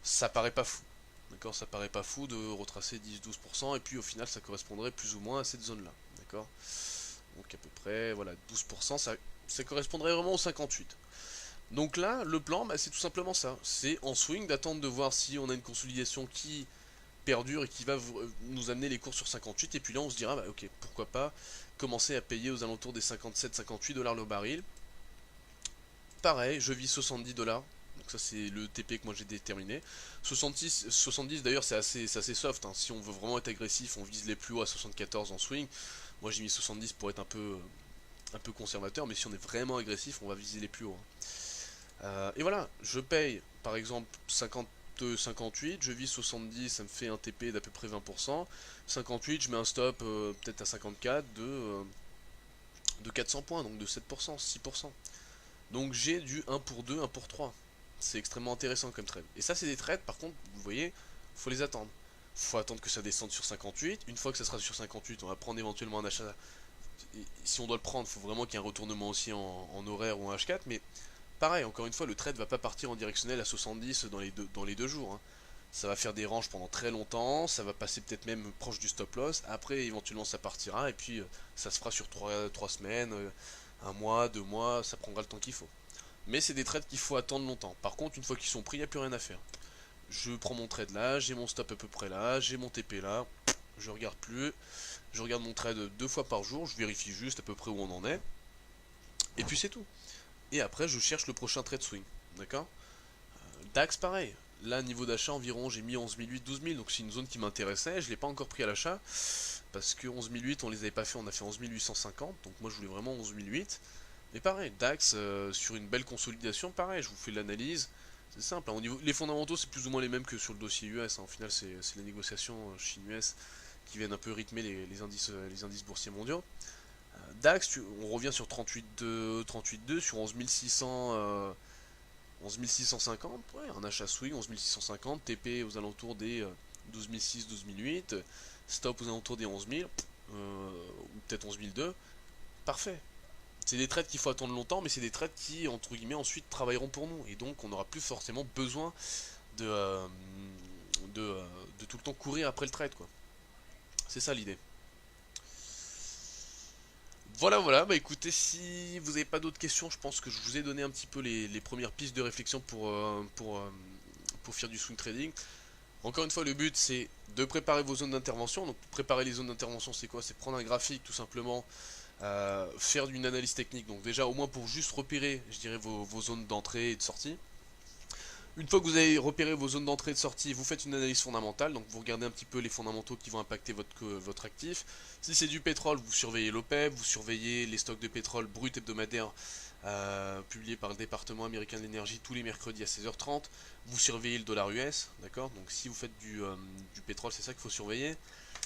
Ça paraît pas fou. D'accord, ça paraît pas fou de retracer 10-12%, et puis au final ça correspondrait plus ou moins à cette zone-là. D'accord. Donc à peu près, voilà, 12%, ça correspondrait vraiment au 58. Donc là, le plan, bah, c'est tout simplement ça. C'est en swing d'attendre de voir si on a une consolidation qui perdure et qui va nous amener les cours sur 58. Et puis là, on se dira, bah, ok, pourquoi pas commencer à payer aux alentours des 57-58 dollars le baril. Pareil, je vis 70 dollars. Donc ça, c'est le TP que moi j'ai déterminé. 70 d'ailleurs, c'est assez soft. Hein. Si on veut vraiment être agressif, on vise les plus hauts à 74 en swing. Moi, j'ai mis 70 pour être un peu conservateur. Mais si on est vraiment agressif, on va viser les plus hauts. Hein. Et voilà, je paye par exemple 58, je vis 70, ça me fait un TP d'à peu près 20%. 58, je mets un stop peut-être à 54 de 400 points, donc de 7%, 6%. Donc j'ai du 1 pour 2, 1 pour 3. C'est extrêmement intéressant comme trade. Et ça, c'est des trades, par contre, vous voyez, faut les attendre. Faut attendre que ça descende sur 58. Une fois que ça sera sur 58, on va prendre éventuellement un achat. Et si on doit le prendre, il faut vraiment qu'il y ait un retournement aussi en horaire ou en H4, mais pareil, encore une fois, le trade va pas partir en directionnel à 70 dans les deux jours. Hein. Ça va faire des ranges pendant très longtemps, ça va passer peut-être même proche du stop loss. Après, éventuellement, ça partira et puis ça se fera sur 3 semaines, un mois, 2 mois, ça prendra le temps qu'il faut. Mais c'est des trades qu'il faut attendre longtemps. Par contre, une fois qu'ils sont pris, il n'y a plus rien à faire. Je prends mon trade là, j'ai mon stop à peu près là, j'ai mon TP là, je regarde plus. Je regarde mon trade 2 fois par jour, je vérifie juste à peu près où on en est. Et puis c'est tout. Et après, je cherche le prochain trade swing. D'accord? DAX, pareil. Là, niveau d'achat, environ, j'ai mis 11 008, 12 000. Donc, c'est une zone qui m'intéressait. Je ne l'ai pas encore pris à l'achat. Parce que 11 008, on les avait pas fait. On a fait 11 850. Donc, moi, je voulais vraiment 11 008. Mais pareil, DAX, sur une belle consolidation, pareil. Je vous fais l'analyse. C'est simple. Hein. Au niveau, les fondamentaux, c'est plus ou moins les mêmes que sur le dossier US. Hein. Au final, c'est les négociations Chine-US qui viennent un peu rythmer les indices boursiers mondiaux. DAX, on revient sur 38,2 sur 11 600. 11 650, ouais, un achat swing, 11 650, TP aux alentours des 12 600, 12 008, stop aux alentours des 11 000, ou peut-être 11 200, parfait. C'est des trades qu'il faut attendre longtemps, mais c'est des trades qui, entre guillemets, ensuite travailleront pour nous, et donc on n'aura plus forcément besoin de, euh, de tout le temps courir après le trade, quoi. C'est ça l'idée. Voilà, voilà, bah écoutez, si vous n'avez pas d'autres questions, je pense que je vous ai donné un petit peu les premières pistes de réflexion pour faire du swing trading. Encore une fois, le but c'est de préparer vos zones d'intervention. Donc préparer les zones d'intervention, c'est quoi? C'est prendre un graphique tout simplement, faire une analyse technique. Donc déjà au moins pour juste repérer, je dirais, vos zones d'entrée et de sortie. Une fois que vous avez repéré vos zones d'entrée et de sortie, vous faites une analyse fondamentale, donc vous regardez un petit peu les fondamentaux qui vont impacter votre actif. Si c'est du pétrole, vous surveillez l'OPEP, vous surveillez les stocks de pétrole brut hebdomadaires publiés par le département américain de l'énergie tous les mercredis à 16h30. Vous surveillez le dollar US, d'accord? Donc si vous faites du pétrole, c'est ça qu'il faut surveiller.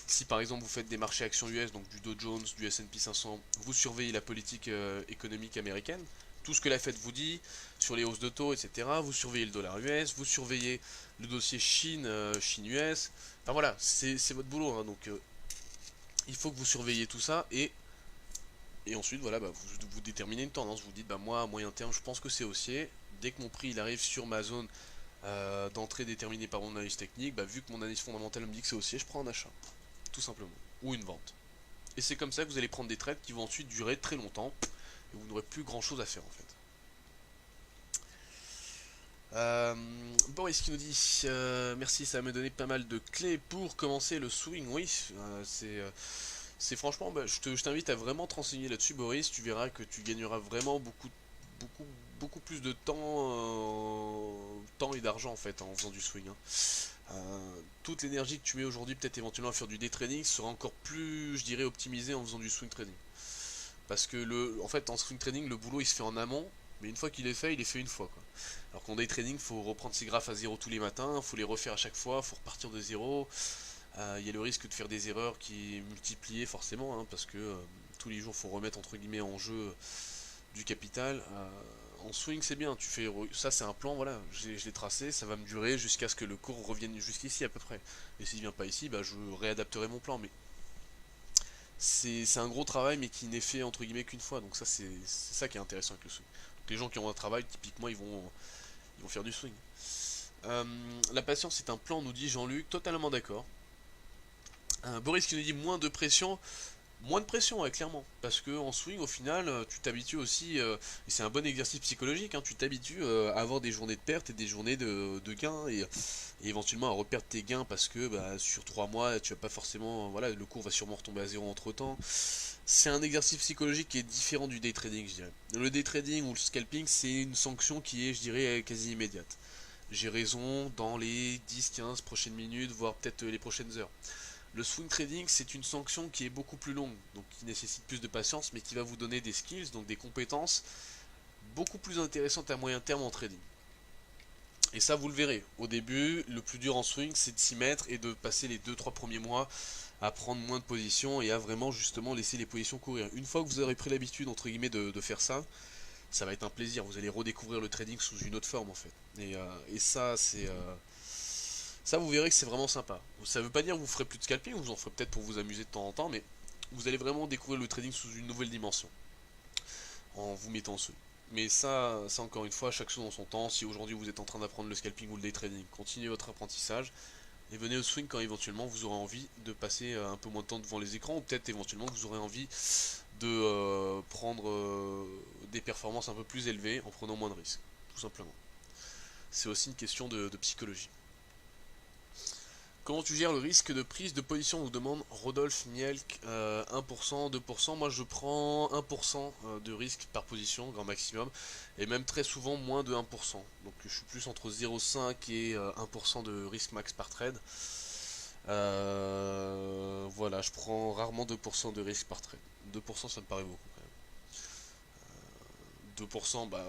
Si par exemple vous faites des marchés actions US, donc du Dow Jones, du S&P 500, vous surveillez la politique économique américaine. Tout ce que la Fed vous dit sur les hausses de taux, etc. Vous surveillez le dollar US, vous surveillez le dossier Chine, Chine-US. Enfin voilà, c'est votre boulot. Hein, donc il faut que vous surveillez tout ça et ensuite voilà, bah, vous déterminez une tendance. Vous dites bah moi à moyen terme je pense que c'est haussier. Dès que mon prix il arrive sur ma zone d'entrée déterminée par mon analyse technique, bah, vu que mon analyse fondamentale me dit que c'est haussier, je prends un achat. Tout simplement. Ou une vente. Et c'est comme ça que vous allez prendre des trades qui vont ensuite durer très longtemps. Et vous n'aurez plus grand chose à faire en fait. Boris qui nous dit merci, ça m'a donné pas mal de clés pour commencer le swing. Oui, c'est franchement, bah, je t'invite à vraiment te renseigner là-dessus, Boris. Tu verras que tu gagneras vraiment beaucoup, beaucoup plus de temps et d'argent en fait en faisant du swing. Hein. Toute l'énergie que tu mets aujourd'hui, peut-être éventuellement à faire du day trading, sera encore plus, je dirais, optimisée en faisant du swing trading. Parce que en fait, en swing trading, le boulot il se fait en amont, mais une fois qu'il est fait, il est fait une fois, quoi. Alors qu'en day trading, il faut reprendre ses graphes à zéro tous les matins, il faut les refaire à chaque fois, il faut repartir de zéro. Il y a le risque de faire des erreurs qui est multiplié forcément, hein, parce que tous les jours, il faut remettre entre guillemets en jeu du capital. En swing, c'est bien, tu fais ça, c'est un plan, voilà, je l'ai tracé, ça va me durer jusqu'à ce que le cours revienne jusqu'ici à peu près. Et s'il vient pas ici, bah, je réadapterai mon plan, mais c'est un gros travail mais qui n'est fait entre guillemets qu'une fois, donc ça c'est ça qui est intéressant avec le swing. Donc les gens qui ont un travail typiquement ils vont faire du swing. La patience est un plan, nous dit Jean-Luc, totalement d'accord. Boris qui nous dit moins de pression, ouais, clairement, parce que en swing au final tu t'habitues aussi, et c'est un bon exercice psychologique, hein, tu t'habitues à avoir des journées de perte et des journées de gains, et éventuellement à reperdre tes gains parce que bah, sur 3 mois tu vas pas forcément, voilà, le cours va sûrement retomber à zéro entre temps. C'est un exercice psychologique qui est différent du day trading, je dirais. Le day trading ou le scalping, c'est une sanction qui est, je dirais, quasi immédiate. J'ai raison dans les 10-15 prochaines minutes, voire peut-être les prochaines heures. Le swing trading, c'est une sanction qui est beaucoup plus longue, donc qui nécessite plus de patience, mais qui va vous donner des skills, donc des compétences beaucoup plus intéressantes à moyen terme en trading. Et ça, vous le verrez. Au début, le plus dur en swing, c'est de s'y mettre et de passer les 2-3 premiers mois à prendre moins de positions et à vraiment justement laisser les positions courir. Une fois que vous aurez pris l'habitude, entre guillemets, de faire ça, ça va être un plaisir. Vous allez redécouvrir le trading sous une autre forme, en fait. Et ça, ça, vous verrez que c'est vraiment sympa. Ça veut pas dire que vous ferez plus de scalping, vous en ferez peut-être pour vous amuser de temps en temps, mais vous allez vraiment découvrir le trading sous une nouvelle dimension en vous mettant en swing. Mais ça encore une fois, chaque chose en son temps. Si aujourd'hui vous êtes en train d'apprendre le scalping ou le day trading, continuez votre apprentissage et venez au swing quand éventuellement vous aurez envie de passer un peu moins de temps devant les écrans, ou peut-être éventuellement vous aurez envie de prendre des performances un peu plus élevées en prenant moins de risques, tout simplement. C'est aussi une question de psychologie. Comment tu gères le risque de prise de position, nous demande Rodolphe Mielk. 1%, 2%, moi je prends 1% de risque par position, grand maximum, et même très souvent moins de 1%. Donc je suis plus entre 0,5 et 1% de risque max par trade. Voilà, je prends rarement 2% de risque par trade. 2% ça me paraît beaucoup quand même. 2%, bah,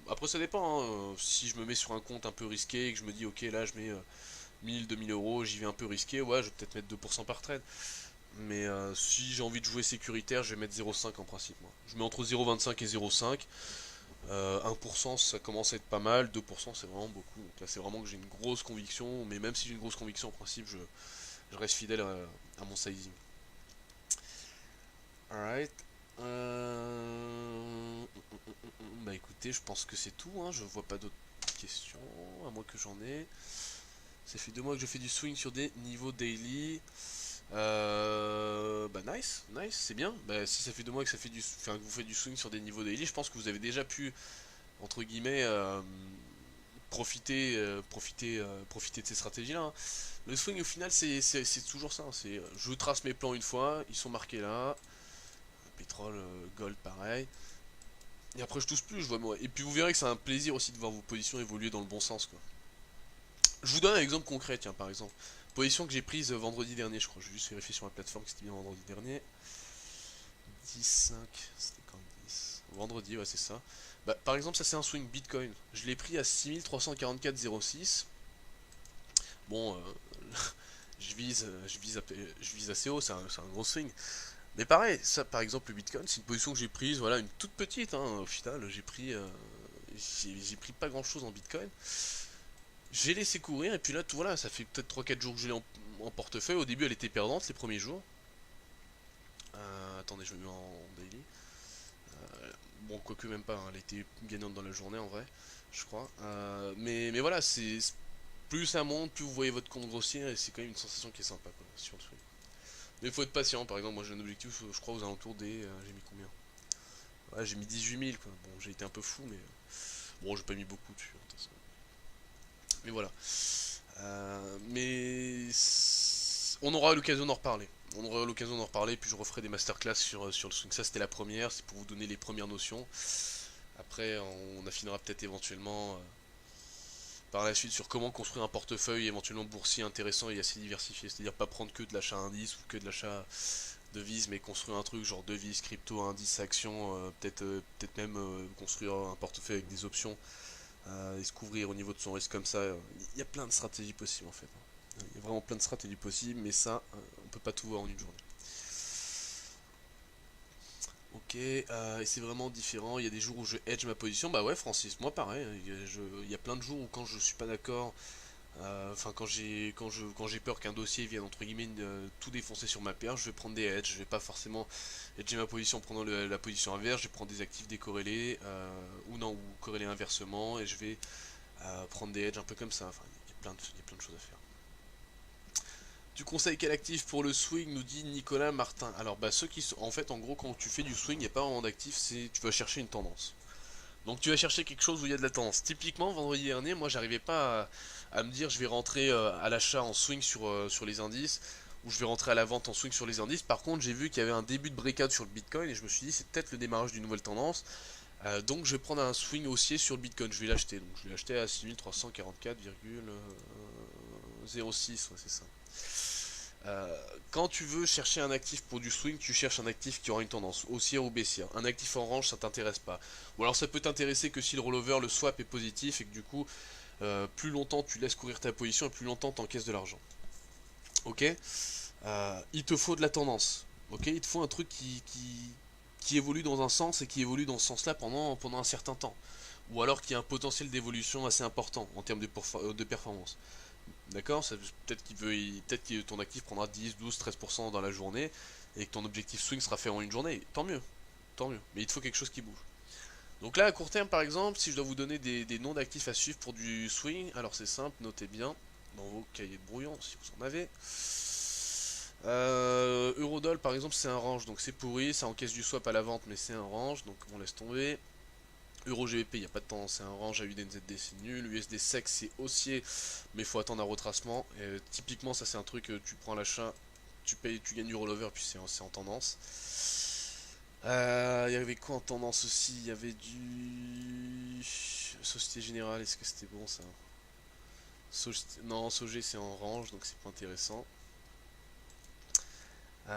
après ça dépend, hein. Si je me mets sur un compte un peu risqué et que je me dis ok là je mets 1000, 2000 euros, j'y vais un peu risqué, ouais, je vais peut-être mettre 2% par trade. Mais si j'ai envie de jouer sécuritaire, je vais mettre 0,5 en principe. Moi. Je mets entre 0,25 et 0,5. 1% ça commence à être pas mal, 2% c'est vraiment beaucoup. Donc là c'est vraiment que j'ai une grosse conviction, mais même si j'ai une grosse conviction, en principe je reste fidèle à mon sizing. Alright. Bah écoutez, je pense que c'est tout, hein. Je vois pas d'autres questions, à moins que j'en ai. Ça fait 2 mois que je fais du swing sur des niveaux daily. Bah nice, c'est bien. Bah, si ça fait 2 mois que, que vous faites du swing sur des niveaux daily, je pense que vous avez déjà pu, entre guillemets, profiter de ces stratégies-là, hein. Le swing, au final, c'est toujours ça, hein. Je trace mes plans une fois, ils sont marqués là. Pétrole, gold, pareil. Et après, je touche plus, je vois moi. Et puis vous verrez que c'est un plaisir aussi de voir vos positions évoluer dans le bon sens, quoi. Je vous donne un exemple concret, tiens, par exemple. Position que j'ai prise vendredi dernier, je crois. Je vais juste vérifier sur la plateforme que c'était bien vendredi dernier. 10, 5, c'était quand 10 vendredi, ouais, c'est ça. Bah, par exemple, ça c'est un swing Bitcoin. Je l'ai pris à 6344,06. Bon, je vise assez haut, c'est un gros swing. Mais pareil, ça par exemple, le Bitcoin, c'est une position que j'ai prise, voilà, une toute petite, hein, au final, j'ai pris pas grand chose en Bitcoin. J'ai laissé courir, et puis là, tout, voilà, ça fait peut-être 3-4 jours que je l'ai en portefeuille. Au début, elle était perdante les premiers jours. Attendez, je me mets en daily. Bon, quoique même pas, hein, elle était gagnante dans la journée en vrai, je crois. Mais voilà, plus ça monte, plus vous voyez votre compte grossir, et c'est quand même une sensation qui est sympa, quoi, sur le truc. Mais il faut être patient, par exemple, moi j'ai un objectif, je crois, aux alentours des. J'ai mis combien? Ouais, j'ai mis 18 000, quoi. Bon, j'ai été un peu fou, mais. Bon, j'ai pas mis beaucoup dessus, hein, de toute façon. Mais voilà. On aura l'occasion d'en reparler. On aura l'occasion d'en reparler, puis je referai des masterclass sur le swing. Ça, c'était la première, c'est pour vous donner les premières notions. Après, on affinera peut-être éventuellement par la suite sur comment construire un portefeuille éventuellement boursier intéressant et assez diversifié. C'est-à-dire pas prendre que de l'achat indice ou que de l'achat devise, mais construire un truc genre devise, crypto, indice, action, peut-être même construire un portefeuille avec des options et se couvrir au niveau de son risque comme ça. Il y a plein de stratégies possibles en fait. Il y a vraiment plein de stratégies possibles, mais ça, on peut pas tout voir en une journée. Ok, et c'est vraiment différent. Il y a des jours où je hedge ma position. Bah ouais, Francis, moi pareil. Il y a plein de jours où quand je suis pas d'accord, enfin quand j'ai peur qu'un dossier vienne entre guillemets tout défoncer sur ma paire, je vais prendre des hedges. Je vais pas forcément hedger ma position en prenant la position inverse. Je vais prendre des actifs décorrélés ou non ou corrélés inversement et je vais prendre des hedges un peu comme ça. Enfin, il y a plein de choses à faire. Tu conseilles quel actif pour le swing, nous dit Nicolas Martin. Alors bah ceux qui sont. En fait en gros quand tu fais du swing, il n'y a pas vraiment d'actif, tu vas chercher une tendance. Donc tu vas chercher quelque chose où il y a de la tendance. Typiquement vendredi dernier, moi j'arrivais pas à me dire je vais rentrer à l'achat en swing sur les indices, ou je vais rentrer à la vente en swing sur les indices. Par contre j'ai vu qu'il y avait un début de breakout sur le Bitcoin et je me suis dit c'est peut-être le démarrage d'une nouvelle tendance. Donc je vais prendre un swing haussier sur le Bitcoin, je vais l'acheter. Donc je vais l'acheter à 6344,06, ouais, c'est ça. Quand tu veux chercher un actif pour du swing, tu cherches un actif qui aura une tendance haussière ou baissière. Un actif en range, ça t'intéresse pas. Ou alors ça peut t'intéresser que si le rollover, le swap est positif et que du coup, plus longtemps tu laisses courir ta position et plus longtemps tu encaisses de l'argent. Ok. Il te faut de la tendance. Ok. Il te faut un truc qui évolue dans un sens et qui évolue dans ce sens-là pendant un certain temps. Ou alors qui a un potentiel d'évolution assez important en termes de performance. D'accord. Peut-être que ton actif prendra 10, 12, 13% dans la journée et que ton objectif swing sera fait en une journée. Tant mieux. Tant mieux. Mais il te faut quelque chose qui bouge. Donc là, à court terme, par exemple, si je dois vous donner des noms d'actifs à suivre pour du swing, alors c'est simple, notez bien dans vos cahiers de brouillon, si vous en avez. Eurodoll, par exemple, c'est un range, donc c'est pourri, ça encaisse du swap à la vente, mais c'est un range, donc on laisse tomber. Euro GBP, il n'y a pas de tendance, c'est un range. AUDNZD, c'est nul. USD SEC, c'est haussier, mais il faut attendre un retracement. Et, typiquement, ça, c'est un truc, tu prends l'achat, tu payes, tu gagnes du rollover, puis c'est en tendance. Il y avait quoi en tendance aussi? Il y avait du Société Générale, est-ce que c'était bon ça? Non, SOG c'est en range, donc c'est pas intéressant. Bah,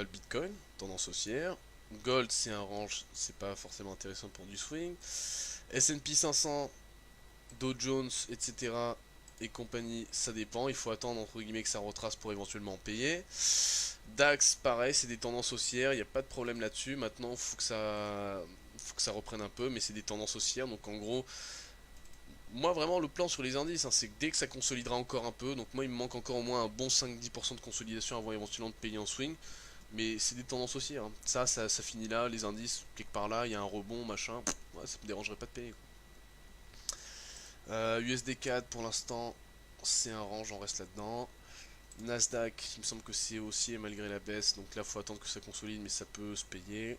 le Bitcoin, tendance haussière. Gold c'est un range, c'est pas forcément intéressant pour du swing. S&P 500, Dow Jones, etc. et compagnie, ça dépend. Il faut attendre entre guillemets que ça retrace pour éventuellement payer. DAX, pareil, c'est des tendances haussières, il n'y a pas de problème là-dessus. Maintenant, faut que ça reprenne un peu, mais c'est des tendances haussières. Donc en gros, moi vraiment le plan sur les indices, hein, c'est que dès que ça consolidera encore un peu, donc moi il me manque encore au moins un bon 5-10% de consolidation avant éventuellement de payer en swing. Mais c'est des tendances haussières, hein. Ça finit là, les indices, quelque part là, il y a un rebond, machin. Ouais, ça me dérangerait pas de payer, quoi. USD 4 pour l'instant, c'est un range, on reste là-dedans. Nasdaq, il me semble que c'est haussier malgré la baisse, donc là faut attendre que ça consolide, mais ça peut se payer.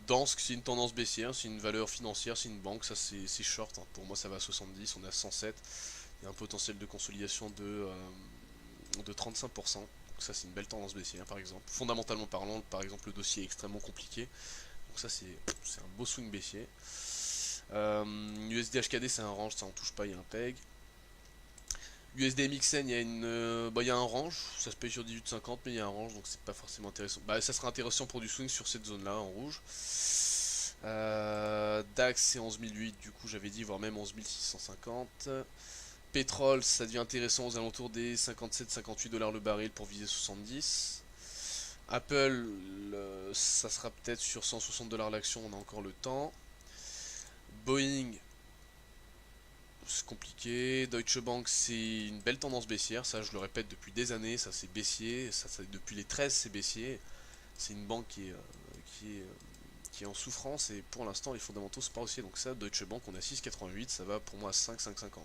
Dansk, c'est une tendance baissière, c'est une valeur financière, c'est une banque, ça c'est short, hein. Pour moi ça va à 70, on est à 107. Il y a un potentiel de consolidation de 35%. Donc ça c'est une belle tendance baissière par exemple. Fondamentalement parlant, par exemple le dossier est extrêmement compliqué. Donc ça c'est un beau swing baissier. USD HKD c'est un range, ça on touche pas, il y a un peg. USD MXN, il y a un range, ça se paye sur 18,50 mais il y a un range donc c'est pas forcément intéressant. Bah ça sera intéressant pour du swing sur cette zone là en rouge. DAX c'est 11 008 du coup j'avais dit, voire même 11 650. Pétrole ça devient intéressant aux alentours des 57-58 dollars le baril pour viser 70. Apple ça sera peut-être sur 160 dollars l'action, on a encore le temps. Boeing c'est compliqué. Deutsche Bank, c'est une belle tendance baissière. Ça, je le répète depuis des années. Ça, c'est baissier. Depuis les 13, c'est baissier. C'est une banque qui est, qui est en souffrance. Et pour l'instant, les fondamentaux, c'est pas haussier. Donc, ça, Deutsche Bank, on a 6,88. Ça va pour moi à 5,50. Ça,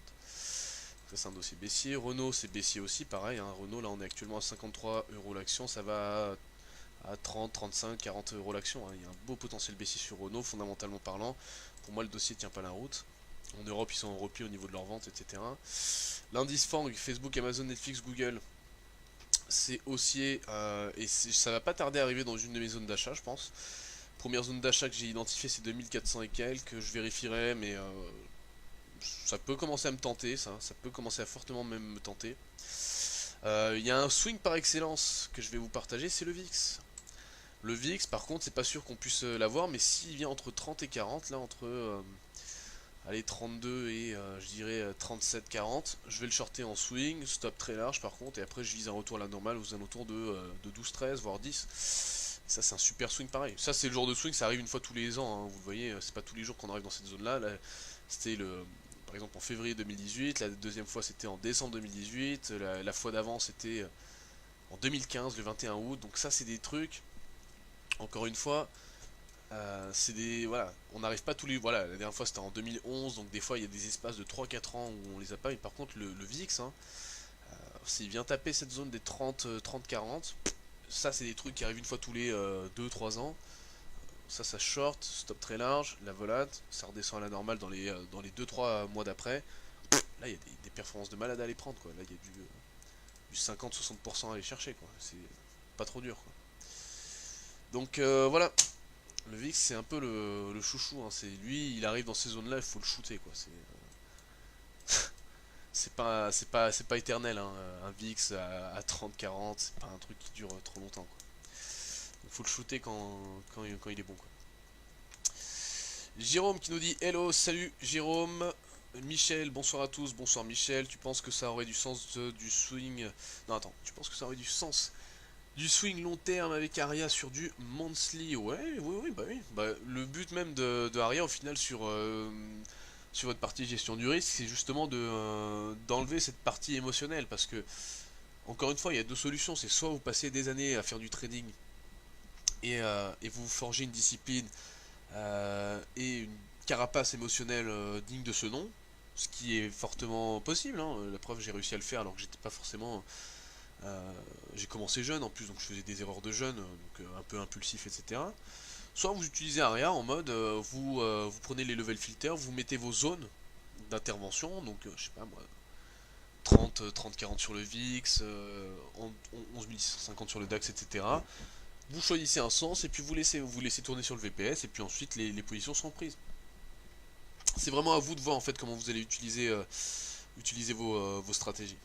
c'est un dossier baissier. Renault, c'est baissier aussi. Pareil. Hein. Renault, là, on est actuellement à 53 euros l'action. Ça va à 30, 35, 40 euros l'action. Hein. Il y a un beau potentiel baissier sur Renault, fondamentalement parlant. Pour moi, le dossier tient pas la route. En Europe, ils sont en repli au niveau de leur vente, etc. L'indice FANG, Facebook, Amazon, Netflix, Google, c'est haussier et ça va pas tarder à arriver dans une de mes zones d'achat, je pense. Première zone d'achat que j'ai identifiée, c'est 2400 et quelques. Je vérifierai, mais ça peut commencer à me tenter, ça peut commencer à fortement même me tenter. Il y a un swing par excellence que je vais vous partager, c'est le VIX. Le VIX, par contre, c'est pas sûr qu'on puisse l'avoir, mais s'il vient entre 30 et 40, là, entre allez 32 et je dirais 37-40, je vais le shorter en swing, stop très large par contre, et après je vise un retour à la normale aux alentours de 12-13 voire 10. Et ça c'est un super swing pareil. Ça c'est le genre de swing, ça arrive une fois tous les ans, hein. Vous le voyez, c'est pas tous les jours qu'on arrive dans cette zone là. C'était par exemple en février 2018, la deuxième fois c'était en décembre 2018, la fois d'avant c'était en 2015 le 21 août, donc ça c'est des trucs, encore une fois, c'est des. Voilà, on n'arrive pas tous les. Voilà, la dernière fois c'était en 2011, donc des fois il y a des espaces de 3-4 ans où on les a pas. Et par contre, le VIX, hein, s'il vient taper cette zone des 30-40, ça c'est des trucs qui arrivent une fois tous les 2-3 ans. Ça short, stop très large, la volate, ça redescend à la normale dans les 2-3 mois d'après. Là il y a des performances de malade à aller prendre, quoi. Là il y a du 50-60% à aller chercher, quoi. C'est pas trop dur, quoi. Donc voilà. Le VIX c'est un peu le chouchou, hein. C'est lui, il arrive dans ces zones-là, il faut le shooter, quoi. C'est pas éternel, hein. Un VIX à 30-40, c'est pas un truc qui dure trop longtemps, quoi. Donc faut le shooter quand il est bon, quoi. Jérôme qui nous dit hello, salut Jérôme. Michel, bonsoir à tous, bonsoir Michel. Tu penses que ça aurait du sens du swing? Non, attends, tu penses que ça aurait du sens du swing long terme avec Aria sur du monthly? Ouais, oui, bah oui. Bah, le but même de Aria au final sur votre partie gestion du risque, c'est justement d'enlever cette partie émotionnelle. Parce que, encore une fois, il y a deux solutions. C'est soit vous passez des années à faire du trading et vous forgez une discipline et une carapace émotionnelle digne de ce nom, ce qui est fortement possible, hein. La preuve, j'ai réussi à le faire alors que j'étais pas forcément... j'ai commencé jeune en plus, donc je faisais des erreurs de jeune, donc un peu impulsif, etc. Soit vous utilisez Aria en mode, vous prenez les level filters, vous mettez vos zones d'intervention, donc je sais pas moi, 30-40 sur le VIX, 11650 sur le DAX, etc. Vous choisissez un sens et puis vous laissez tourner sur le VPS et puis ensuite les positions sont prises. C'est vraiment à vous de voir en fait comment vous allez utiliser vos stratégies.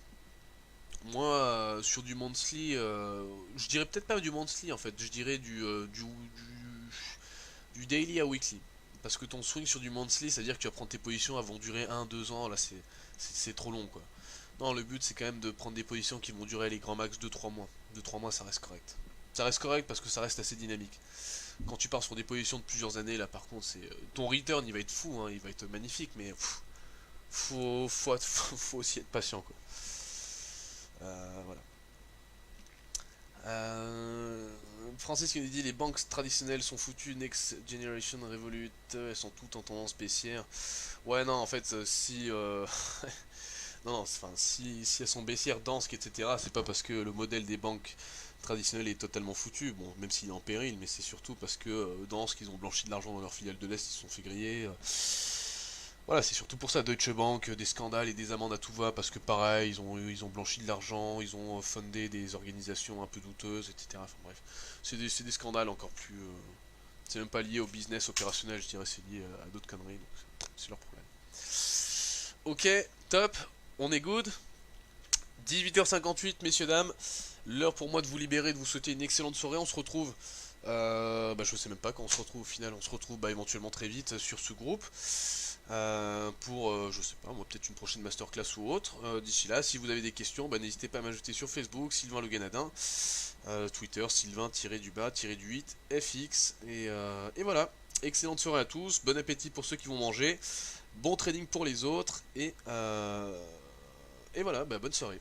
Moi, sur du monthly, je dirais peut-être pas du monthly en fait, je dirais du daily à weekly. Parce que ton swing sur du monthly, c'est-à-dire que tu vas prendre tes positions, elles vont durer 1-2 ans, là c'est trop long quoi. Non, le but c'est quand même de prendre des positions qui vont durer les grands max 2-3 mois. 2-3 mois ça reste correct. Ça reste correct parce que ça reste assez dynamique. Quand tu pars sur des positions de plusieurs années, là par contre, ton return il va être fou, hein, il va être magnifique, mais faut aussi être patient quoi. Voilà. Francis qui nous dit les banques traditionnelles sont foutues, Next Generation Revolut, elles sont toutes en tendance baissière. Ouais non en fait si non, enfin si elles sont baissières, denses, etc. C'est pas parce que le modèle des banques traditionnelles est totalement foutu, bon même s'il est en péril, mais c'est surtout parce que denses qu'ils ont blanchi de l'argent dans leur filiale de l'Est, ils se sont fait griller. Voilà, c'est surtout pour ça, Deutsche Bank, des scandales et des amendes à tout va, parce que pareil, ils ont blanchi de l'argent, ils ont fundé des organisations un peu douteuses, etc. Enfin bref, c'est des scandales encore plus... c'est même pas lié au business opérationnel, je dirais, c'est lié à d'autres conneries, donc c'est leur problème. Ok, top, on est good. 18h58, messieurs, dames, l'heure pour moi de vous libérer, de vous souhaiter une excellente soirée, on se retrouve... je sais même pas quand on se retrouve au final, on se retrouve éventuellement très vite sur ce groupe. Pour, je sais pas, moi peut-être une prochaine masterclass ou autre. D'ici là, si vous avez des questions, n'hésitez pas à m'ajouter sur Facebook, Sylvain Le Ganadin, Twitter, Sylvain-du-8, FX, et voilà. Excellente soirée à tous, bon appétit pour ceux qui vont manger, bon trading pour les autres, et voilà, bonne soirée.